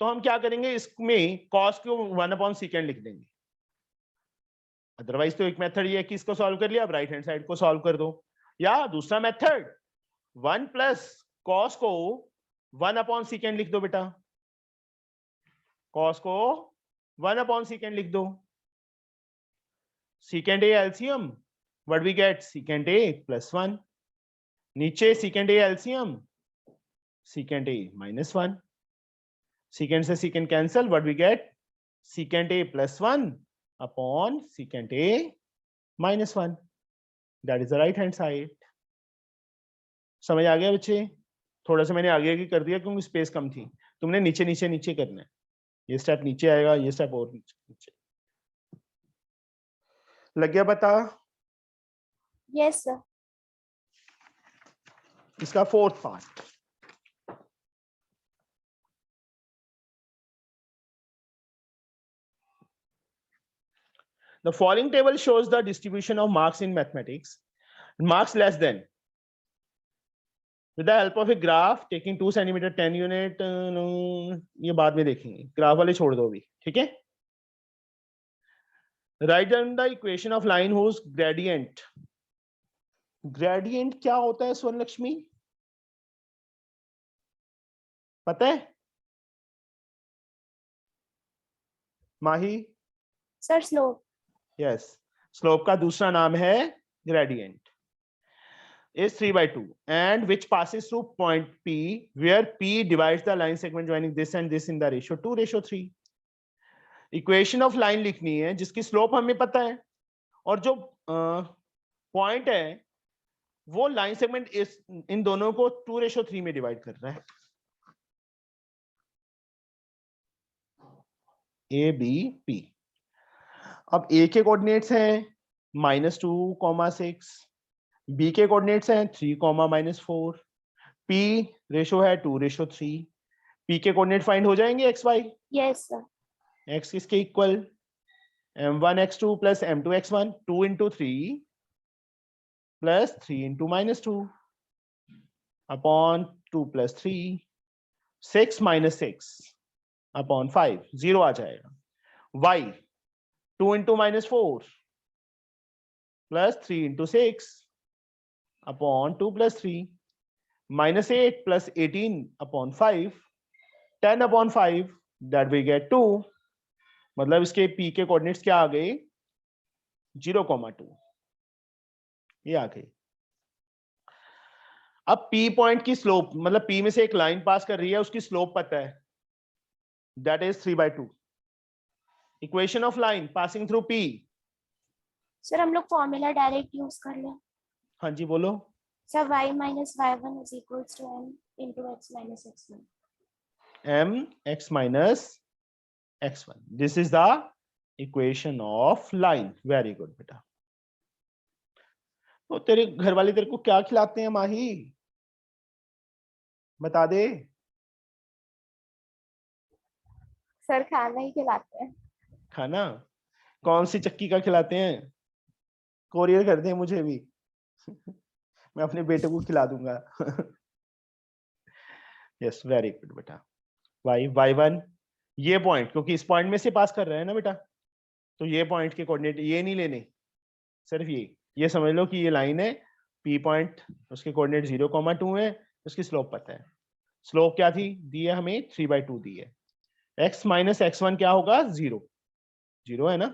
तो हम क्या करेंगे, इसमें कॉस को 1/सेकेंड लिख देंगे, अदरवाइज तो एक मेथड ये है कि इसको सॉल्व कर लिया, अब राइट हैंड साइड को सॉल्व कर दो, या दूसरा मेथड 1 प्लस कॉस को 1/सेकेंड लिख दो बेटा, कॉस को 1/सेकेंड लिख दो, secant A LCM, what we get secant A plus 1, नीचे secant A LCM secant A minus 1, secant से secant cancel, what we get secant A plus 1 upon secant A minus 1, that is the right hand side. समझ आ गया बच्चे? थोड़ा सा मैंने आगे आगे कर दिया क्योंकि स्पेस कम थी, तुमने नीचे नीचे नीचे करना है, ये स्टेप नीचे आएगा, ये स्टेप और नीचे। लग गया पता? Yes sir. इसका fourth part, the following table shows the distribution of marks in mathematics. Marks less than, with the help of a graph taking 2 centimeter 10 unit, ये बाद में देखेंगे, ग्राफ वाले छोड़ दो अभी, ठीक है? Write down the equation of line whose gradient, gradient क्या होता है स्वर्ण लक्ष्मी, पता है? Mahi? Sir slope. Yes, slope का दूसरा नाम है gradient, is 3/2 and which passes through point P where P divides the line segment joining this and this in the ratio 2:3। Equation of line लिखनी है जिसकी स्लोप हमें पता है और जो पॉइंट है वो लाइन सेगमेंट इस इन दोनों को 2:3 में डिवाइड कर रहा है, ए बी पी। अब ए के कोऑर्डिनेट्स हैं -2, 6, बी के कोऑर्डिनेट्स हैं 3, -4, पी रेशो है 2:3, पी के कोऑर्डिनेट फाइंड हो जाएंगे x y. Yes sir. X किसके equal, m1x2 plus m2x1, 2 into 3 plus 3 into -2 upon 2 plus 3, 6 minus 6 upon 5, 0 आ जाएगा। y 2 into -4 plus 3 into 6 upon 2 plus 3, -8 plus 18 upon 5, 10/5, that we get 2। मतलब इसके p के coordinates क्या आ गए, 0,2, ये आ गए। अब p पॉइंट की स्लोप, मतलब p में से एक लाइन पास कर रही है, उसकी स्लोप पता है, that is 3/2। Equation of line passing through p। Sir हम लोग फॉर्मूला डायरेक्ट यूज कर लें। हाँ जी बोलो। Sir y minus y1 is equals to m into x minus x1। m x minus x1, this is the equation of line। very good बेटा। तो तेरे घर वाले तेरे को क्या खिलाते हैं माही, बता दे। सर खाना ही खिलाते हैं। खाना कौन सी चक्की का खिलाते हैं, कोरियर कर दे मुझे भी मैं अपने बेटे को खिला दूंगा यस वेरी गुड बेटा। y1 ये पॉइंट, क्योंकि इस पॉइंट में से पास कर रहे हैं ना बेटा, तो ये पॉइंट के कोऑर्डिनेट ये नहीं लेने, सिर्फ ये ये समझ लो कि ये लाइन है, P पॉइंट, उसके कोऑर्डिनेट 0,2 है, उसकी स्लोप पता है। स्लोप क्या थी, दी है हमें 3/2 दी है। x माइनस x1 क्या होगा, 0, 0 है ना।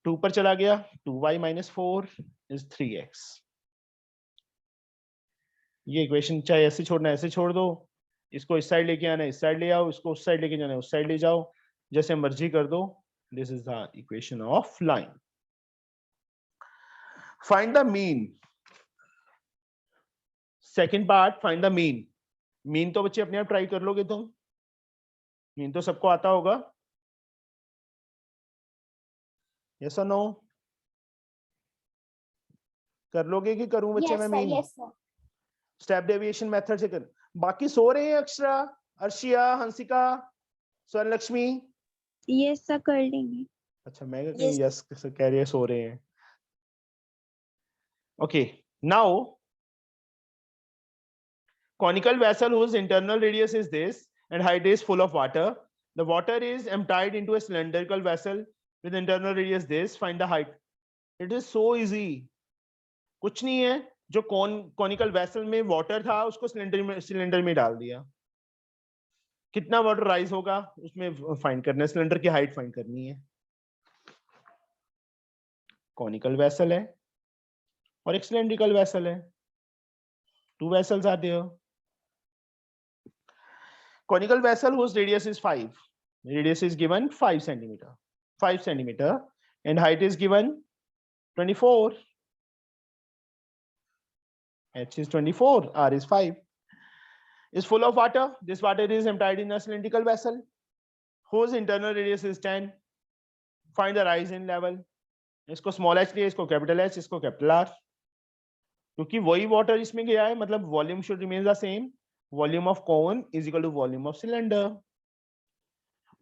2 पर चला गया, 2y माइनस 4 इज 3x। ये इक्वेशन चाहे ऐसे छोड़ना ऐसे छोड़ दो, इसको इस साइड लेके आना इस साइड ले आओ, इसको उस साइड लेके जाना उस साइड ले जाओ, जैसे मर्जी कर दो। This is the equation of line. Find the mean. Second part, find the mean. Mean तो बच्चे अपने आप ट्राई कर लोगे तुम, मीन तो सबको आता होगा, यस और नो? कर लोगे कि करूं बच्चे मैं mean? Yes sir. Step deviation method से कर। बाकी सो रहे हैं, अक्षरा, अर्शिया, हंसिका, स्वर्ण लक्ष्मी? यस सर कर लेंगे। अच्छा, मैं Yes. कहीं यस कह रही है, सो रहे हैं। Okay, now conical vessel whose internal radius is this and height is full of water. The water is emptied into a cylindrical vessel with internal radius this. Find the height. It is so easy. कुछ नहीं है, जो conical vessel में water था उसको cylinder में डाल दिया। कितना वाटर राइज होगा उसमें फाइंड करना है, सिलेंडर की हाइट फाइंड करनी है। कॉनिकल वेसल है और एक सिलेंड्रिकल वेसल है, 2 vessels are there. Conical vessel whose radius is 5. Radius is given 5 centimeter, and height is given 24. H is 24, R is 5. Is full of water. This water is emptied in a cylindrical vessel whose internal radius is 10. Find the rise in level. इसको small h लिया, इसको capital H, इसको capital R, क्योंकि वही water इसमें गया है, मतलब volume should remain the same. Volume of cone is equal to volume of cylinder.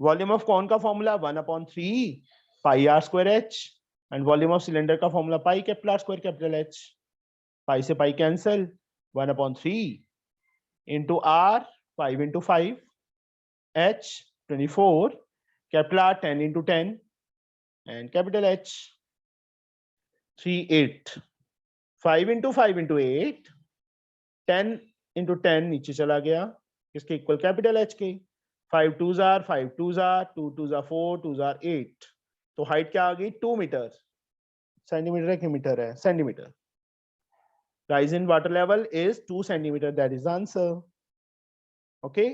Volume of cone का formula 1/3 pi r square h, and volume of cylinder का formula pi capital R square capital H। Pi से pi cancel, 1/3 into r 5 into 5 h 24 capital R 10 into 10 and capital H 3 8 5 into 5 into 8 10 into 10 नीचे चला गया, इसके equal capital H के। 5 2s are 5 2s are 2 2s are 4 2s are 8। तो height क्या आ गई, 2 मीटर। सेंटीमीटर है कि मीटर है, centimetre. Rise in water level is 2 centimeter. That is the answer. Okay.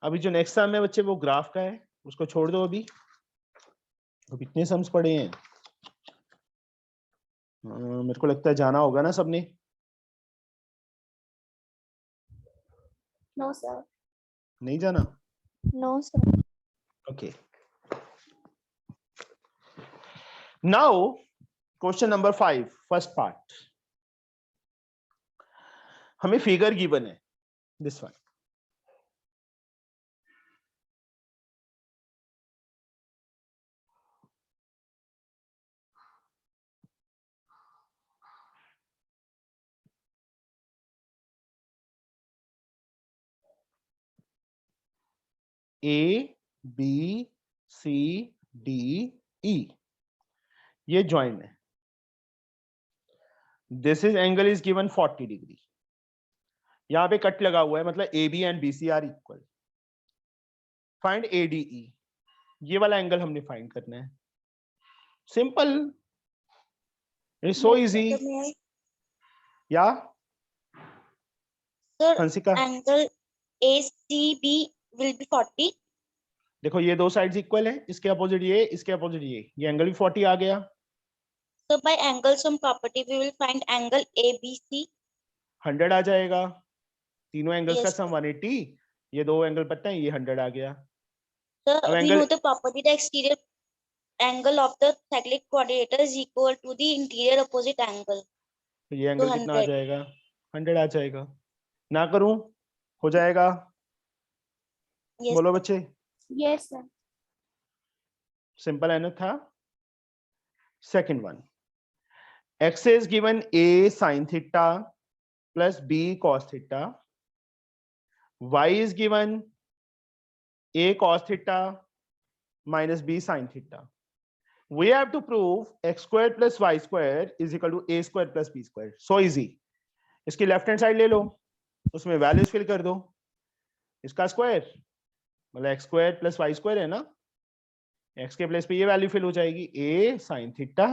अभी जो नेक्स्ट सम है बच्चे वो ग्राफ का है, उसको छोड़ दो अभी। अब इतने सम्स पड़े हैं, मेरे को लगता है जाना होगा ना सबने। No sir. नहीं जाना? No sir. Okay. Now, question number 5, first part. हमें फिगर गिवन है, this one. A, B, C, D, E, ये ज्वाइन है। This is angle is given 40 degree. यहाँ पे कट लगा हुआ है, मतलब A B and B C are equal. Find A D E, ये वाला एंगल हमने फाइंड करना है। Simple, it's so easy. या Sir, Hansika, angle ACB will be 40. देखो ये दो साइड्स इक्वल है, इसके अपोजिट ये, इसके अपोजिट ये एंगल भी 40 आ गया। So by angle sum property, we will find angle ABC. 100 आ जाएगा, तीनों एंगल्स का Yes, सम 180। ये दो एंगल पता है, ये 100 आ गया। Sir, अब we angle, know the property the exterior angle of the cyclic quadrature is equal to the interior opposite angle. तो ये एंगल कितना आ 200. जाएगा, 100 आ जाएगा। ना करूं, हो जाएगा। Yes. बोलो बच्चे, यस सर। सिंपल है ना था। Second one, x is given a sin theta plus b cos theta, y is given a cos theta minus b sin theta. We have to prove x squared plus y squared is equal to a squared plus b squared. So easy. इसकी left hand side ले लो, उसमें values fill कर दो, इसका square मतलब X square plus Y square है ना, x के प्लेस पे ये वैल्यू फिल हो जाएगी, a sin theta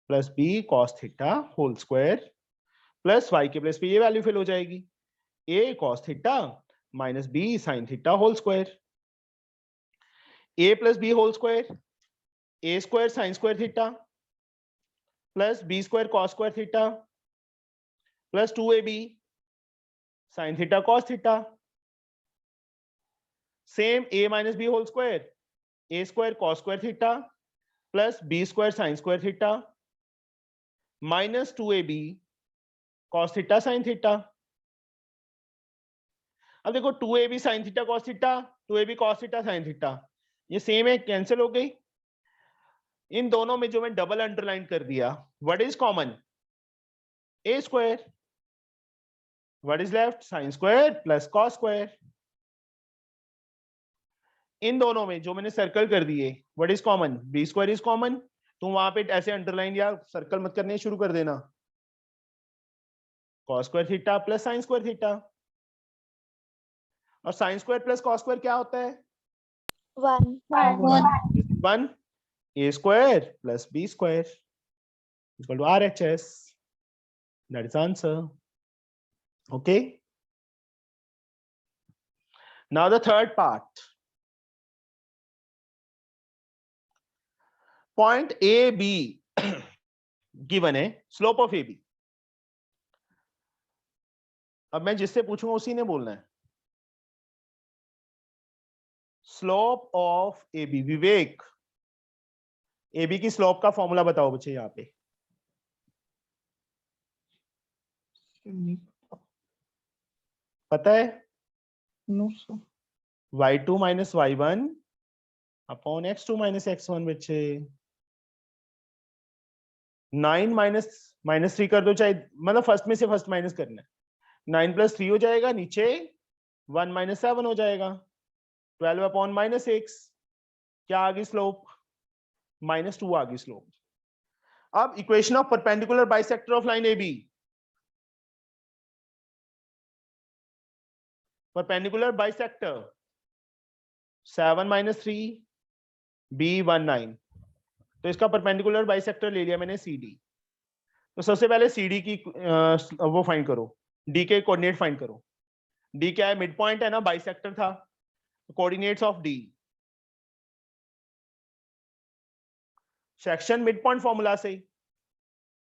plus b cos theta whole square plus y के प्लेस पे ये वैल्यू फिल हो जाएगी, a cos theta minus b sin theta whole square, a plus b whole square, a square sin square theta plus b square cos square theta plus 2ab sin theta cos theta, same a minus b whole square, a square cos square theta plus b square sin square theta minus 2ab cos theta sin theta. अब देखो 2ab sin theta cos theta, 2ab cos theta sin theta, ये same है, cancel हो गई। इन दोनों में जो मैं डबल अंडरलाइन कर दिया, what is common, a square, what is left, sin square plus cos square. इन दोनों में जो मैंने सर्कल कर दिए, what is common, b square is common, तो वहां पे ऐसे अंडरलाइन या सर्कल मत करने शुरू कर देना, cos square theta plus sin square theta, और sin square plus cos square क्या होता है, 1 a square plus b square equal to RHS. That is answer. Okay. Now the third part. Point AB given है, slope of AB. अब मैं जिससे पूछूंगा उसी ने बोलना है। Slope of AB, Vivek, AB की स्लोप का फॉर्मूला बताओ बच्चे यहाँ पे। पता है? No sir. y2 minus y1 upon x2 minus x1 बच्चे। 9 माइनस 3 कर दो, चाहे मतलब फर्स्ट में से फर्स्ट माइनस करना है। 9 प्लस 3 हो जाएगा, नीचे 1 माइनस 7 हो जाएगा, 12 अपॉन माइनस 6, क्या आ गई स्लोप, -2 आ गई स्लोप। अब equation of perpendicular bisector of line AB, perpendicular bisector 7 minus 3 B 1 9, तो इसका परपेंडिकुलर बाइसेक्टर ले लिया मैंने CD। तो सबसे पहले CD की वो फाइंड करो, D के कोऑर्डिनेट फाइंड करो। D क्या है, मिड पॉइंट है ना, बाइसेक्टर था, coordinates of D, section mid point formula से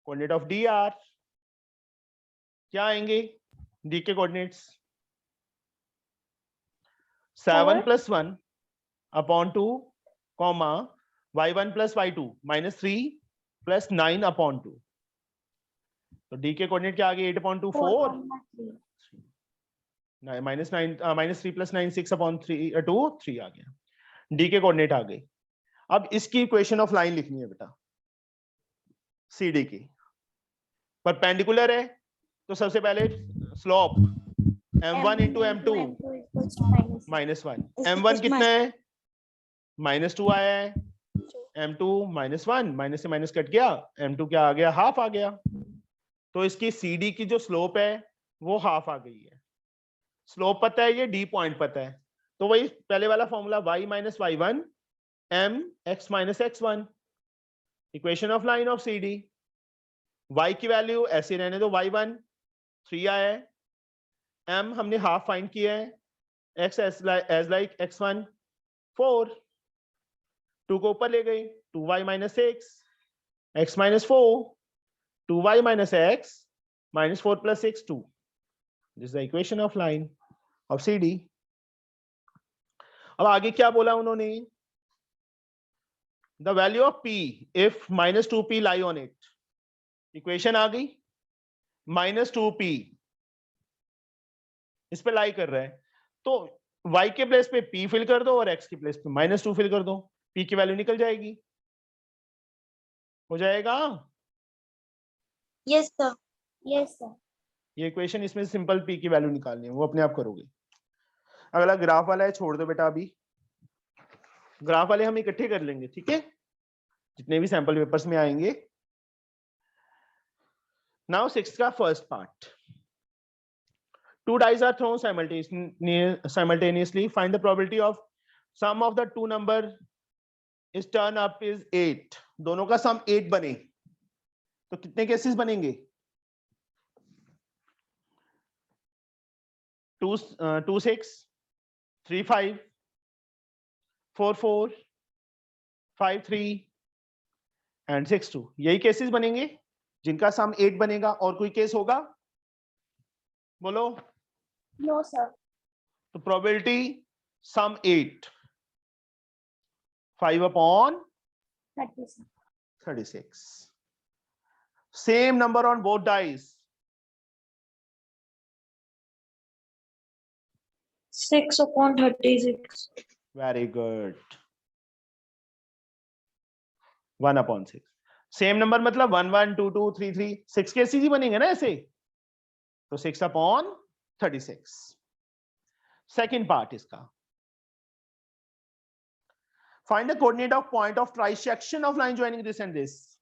कोऑर्डिनेट ऑफ डी आर क्या आएंगे, डी के coordinates 7 plus 1 upon 2 comma y1 plus y2 minus 3 plus 9 upon 2, तो डी के कोऑर्डिनेट क्या आ गए, 8 upon 2 4 minus 9 minus 3 plus 9 6 upon 3 2 3 आ गया, डी के कोऑर्डिनेट आ गए। अब इसकी इक्वेशन ऑफ लाइन लिखनी है बेटा, CD की परपेंडिकुलर है, तो सबसे पहले slope m1 into m2 -1, m1 कितना है, -2 आया है, m2 -1, माइनस से माइनस कट गया, m2 क्या आ गया, हाफ आ गया, तो इसकी CD की जो स्लोप है वो हाफ आ गई है। स्लोप पता है, ये D पॉइंट पता है, तो वही पहले वाला formula y minus y1 m x minus x1, equation of line of CD। y की वैल्यू ऐसे रहने दो, y1 3 आया है, m हमने हाफ फाइंड किया है, x एज लाइक x1 4, 2 को ऊपर ले गए, 2y minus 6 x minus 4, 2y minus x minus 4 plus 6 2, this is the equation of line of CD। अब आगे क्या बोला उन्होंने, the value of p if minus 2p lie on it, equation आ गई, -2p इस पे लाई कर रहा है, तो y के प्लेस पे p फिल कर दो और x के प्लेस पे -2 फिल कर दो, p की वैल्यू निकल जाएगी, हो जाएगा। Yes sir. Yes sir. ये इक्वेशन, इसमें सिंपल p की वैल्यू निकालनी है, वो अपने आप करोगे। अगला ग्राफ वाला है, छोड़ दो बेटा अभी। ग्राफ वाले हम इकट्ठे कर लेंगे, ठीक है, जितने भी सैंपल पेपर्स में आएंगे। नाउ 6 का first part, 2 dice are thrown simultaneously. Find the probability of sum of the two number is turn up is 8. दोनों का सम 8 बने तो कितने केसेस बनेंगे? 2 6 3 5 4 4 5 3 एंड 6 2, यही केसेस बनेंगे जिनका सम 8 बनेगा। और कोई केस होगा? बोलो। No sir. तो probability sum 8 5/36. Same number on both dice. 6/36. Very good. 1/6. Same number मतलब 1 1 2 2 3 3 6 केसेस ही बनेंगे ना ऐसे, तो 6/36. सेकेंड पार्ट इसका, find the coordinate of point of trisection of line joining this and this.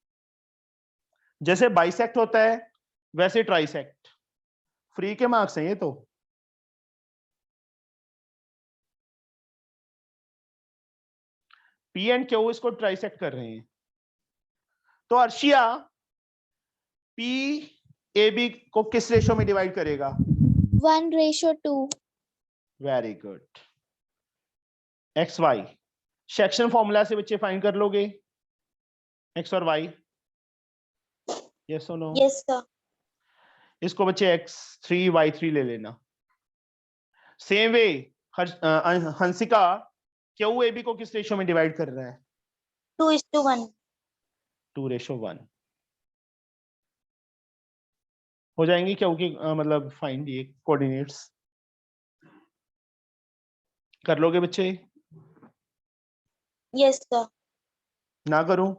जैसे बाइसेक्ट होता है वैसे ट्राइसेक्ट। फ्री के मार्क्स हैं ये तो। पी एंड क्यू इसको ट्राइसेक्ट कर रहे हैं। तो अर्शिया पी ए बी को किस रेशो में डिवाइड करेगा? 1:2. Very good. X Y section formula से बच्चे फाइंड कर लोगे एक्स और वाई? यस और नो? Yes, sir. इसको बच्चे x3 y3 ले लेना। Same way Hansika Q A B को किस रेशो में डिवाइड कर रहा है? 2:1. 2:1 हो जाएंगे क्योंकि मतलब फाइंड ये कोऑर्डिनेट्स कर लोगे बच्चे? Yes, sir. ना करूं?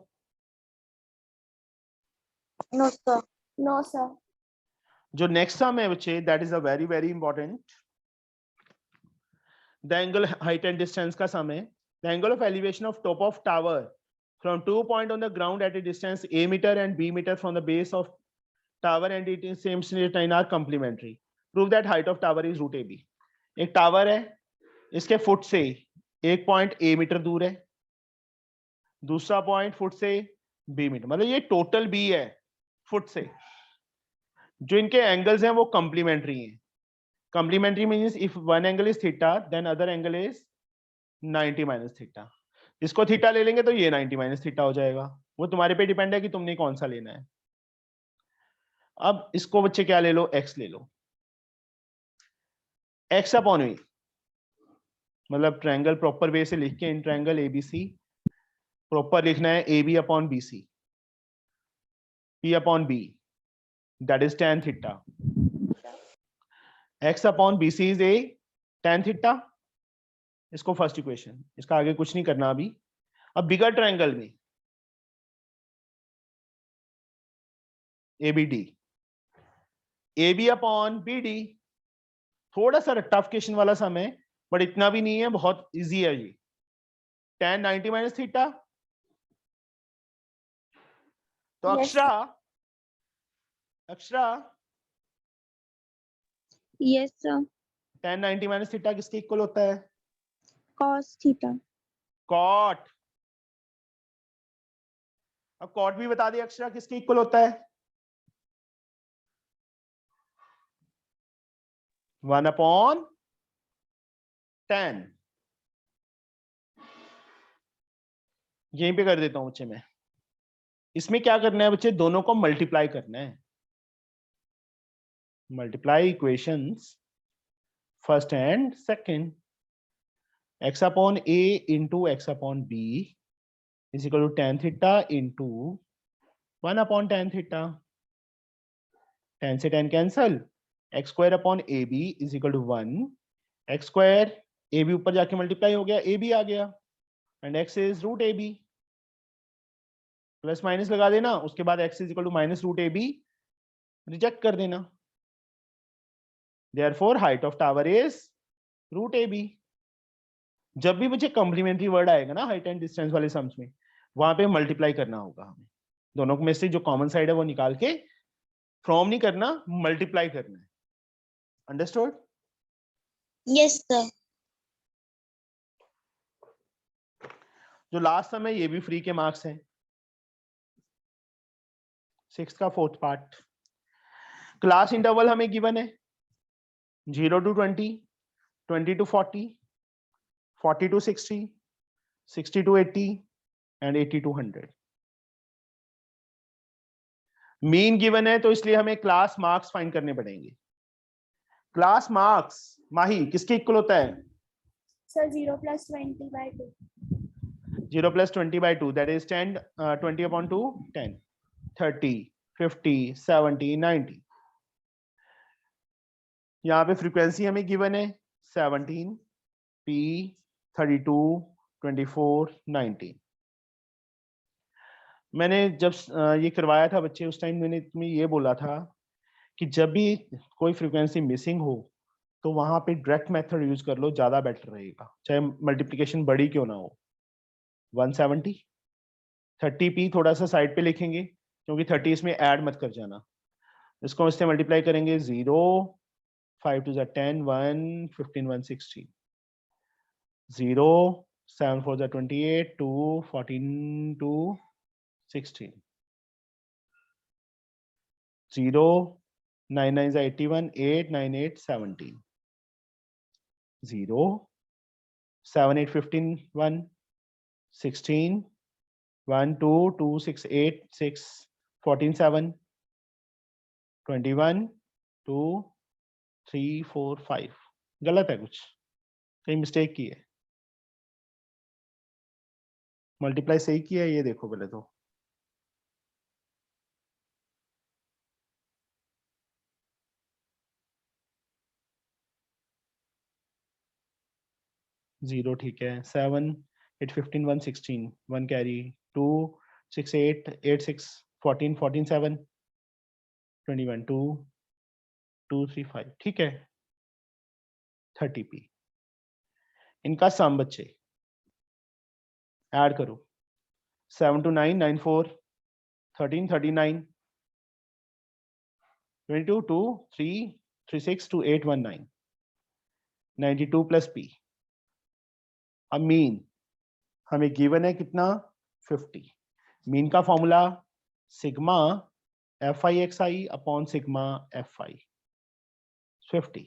No, sir. No sir. जो नेक्स्ट सम है बच्चे, that is a very very important. The angle height and distance का सम है। The angle of elevation of top of tower from 2 point on the ground at a distance a meter and b meter from the base of tower and it is same straight line are complementary. Prove that height of tower is root AB. एक tower है, इसके foot से एक point a metre दूर है, दूसरा point foot से b metre, मतलब ये टोटल b है फुट से। जो इनके एंगल्स हैं वो कंप्लीमेंट्री हैं। Complementary means if one angle is theta then other angle is 90 minus theta. इसको थीटा ले लेंगे तो ये 90 माइनस थीटा हो जाएगा। वो तुम्हारे पे डिपेंड है कि तुमने कौन सा लेना है। अब इसको बच्चे क्या ले लो? x ले लो। x अपॉन v मतलब ट्रायंगल प्रॉपर वे से लिख के इन ट्रायंगल एबीसी प्रॉपर लिखना है AB upon BC P upon B that is tan theta. x upon BC is a tan theta. इसको फर्स्ट इक्वेशन, इसका आगे कुछ नहीं करना अभी। अब बिगर ट्रायंगल में ABD AB अपॉन BD, थोड़ा सा टफ क्वेश्चन वाला सम है बट इतना भी नहीं है, बहुत इजी है ये। tan 90 minus theta. तो Yes, Akshara Yes, sir. tan 90 minus theta किसके इक्वल होता है? Cos theta. कॉट। अब कॉट भी बता दे अक्षरा किसके इक्वल होता है? 1/10। यहीं पे कर देता हूं बच्चे मैं। इसमें क्या करना है बच्चे? दोनों को मल्टीप्लाई करना है। Multiply equations first and second. x upon a into x upon b is equal to tan theta into 1/tan theta. tan से tan cancel, x square upon ab is equal to 1। x square ab ऊपर जाके multiply हो गया, ab आ गया and x is root ab। Plus minus लगा देना, उसके बाद x is equal to minus root ab reject कर देना। Therefore height of tower is root ab। जब भी मुझे कॉम्प्लीमेंट्री वर्ड आएगा ना हाइट एंड डिस्टेंस वाले सम्स में, वहां पे मल्टीप्लाई करना होगा हमें। दोनों में से जो कॉमन साइड है वो निकाल के, फ्रॉम नहीं करना, मल्टीप्लाई करना है। अंडरस्टूड? Yes, sir. जो लास्ट सम है ये भी फ्री के मार्क्स हैं, 6 का 4th पार्ट। क्लास इंटरवल हमें गिवन है 0 to 20, 20 to 40, 40 to 60, 60 to 80 and 80 to 100। Mean given है तो इसलिए हमें क्लास मार्क्स फाइंड करने पड़ेंगे। क्लास मार्क्स माही किसके इक्वल होता है? सर 0 + 20/2। 0 + 20/2 that is 10, 20/2 10, 30, 50, 70, 90। यहाँ पे फ्रीक्वेंसी हमें गिवन है 17, P, 32, 24, 19। मैंने जब ये करवाया था बच्चे, उस टाइम मैंने तुम्हें ये बोला था कि जब भी कोई फ्रीक्वेंसी मिसिंग हो तो वहां पे डायरेक्ट मेथड यूज कर लो, ज्यादा बेटर रहेगा, चाहे मल्टीप्लिकेशन बड़ी क्यों ना हो। 170, 30p थोड़ा सा साइड पे लिखेंगे क्योंकि 30 इसमें ऐड मत कर जाना। इसको इससे मल्टीप्लाई करेंगे 0, 5 to the 10, 1, 15, 160, 0, 7 4 the 28, 2, 14 to 16, 0, 9 9 is 81, 8 9 8 17, 0, 7 8 15 1, 16, 1 2 2 6 8 6 14 7, 21 2 3 4 5। गलत है, कुछ कहीं मिस्टेक की है। मल्टीप्लाई सही किया है, ये देखो पहले तो। जीरो ठीक है। 7 8 15 1 16 1 कैरी 2 6 8 8 6 14 14 7 21 2 2 3 5 ठीक है। 30p इनका सम बच्चे ऐड करो। 7 to 9 9 4 13 39 22 2 3 3 6 2 8 1 9 92 प्लस p। अब मीन हमें गिवन है कितना 50। मीन का formula sigma fi(xi) upon sigma fi 50।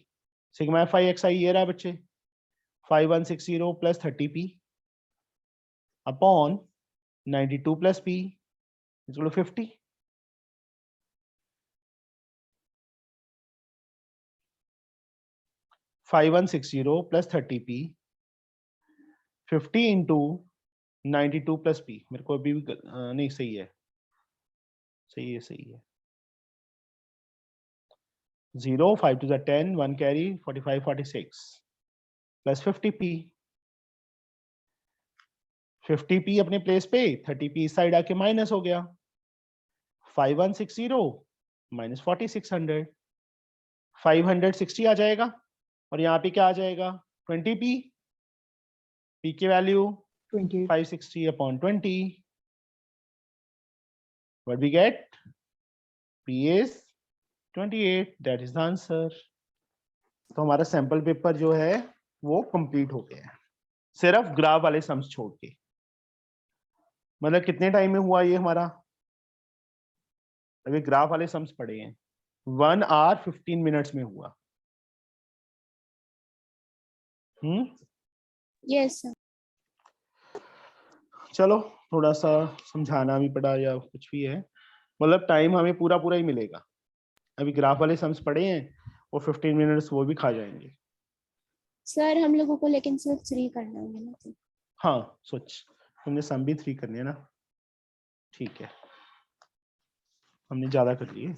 Sigma fi(xi) ये रहा बच्चे 5160 plus 30p upon 92 plus p equal 50। Five 5160 plus 30p 50 into 92 plus p। मेरे को अभी भी नहीं सही है, सही है, सही है। 0 5 to the 10 1 carry 45 46 plus 50p। 50p अपने प्लेस पे, 30p इस साइड आके माइनस हो गया। 5160 माइनस 4600 560 आ जाएगा और यहाँ पे क्या आ जाएगा 20p। p की value 28 560 upon 20। What we get? p is 28। That is the answer। तो हमारा सैंपल पेपर जो है वो कंप्लीट हो गया है, सिर्फ ग्राफ वाले सम्स छोड़ के। मतलब कितने टाइम में हुआ ये हमारा? अभी ग्राफ वाले सम्स पढ़े हैं 1 hour 15 minutes में हुआ। Yes sir. चलो थोड़ा सा समझाना भी पड़ा या कुछ भी है, मतलब टाइम हमें पूरा पूरा ही मिलेगा। अभी ग्राफ वाले सम्स पढ़े हैं और 15 मिनट्स वो भी खा जाएंगे। सर हम लोगों को लेकिन सिर्फ 3 करना है ना? हाँ सोच, तुमने सम भी 3 करने हैं ना, ठीक है, हमने ज्यादा कर लिए।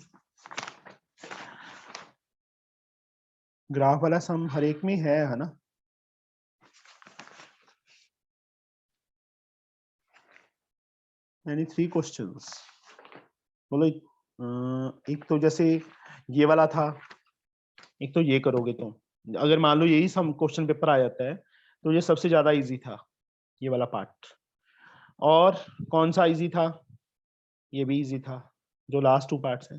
ग्राफ वाला सम हर एक में है ना? यानी 3 क्वेश्चंस। बोलो एक तो जैसे ये वाला था, एक तो ये करोगे तुम। अगर मान लो यही सम क्वेश्चन पेपर आ जाता है तो ये सबसे ज्यादा इजी था ये वाला पार्ट। और कौन सा इजी था? ये भी इजी था, जो लास्ट 2 पार्ट्स हैं,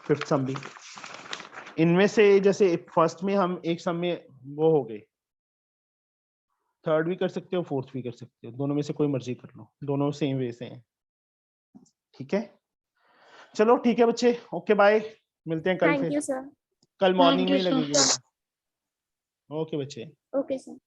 फिफ्थ सम भी। इनमें से जैसे फर्स्ट में हम एक सम में वो हो गए, थर्ड भी कर सकते हो, फोर्थ भी कर सकते हो, दोनों में से कोई मर्जी कर लो, दोनों सेम वे से हैं। ठीक है, चलो ठीक है बच्चे, ओके बाय, मिलते हैं कल थैंक फिर, यू सर। कल मॉर्निंग में you, ही sir. लगेगी। ओके बच्चे। Okay sir.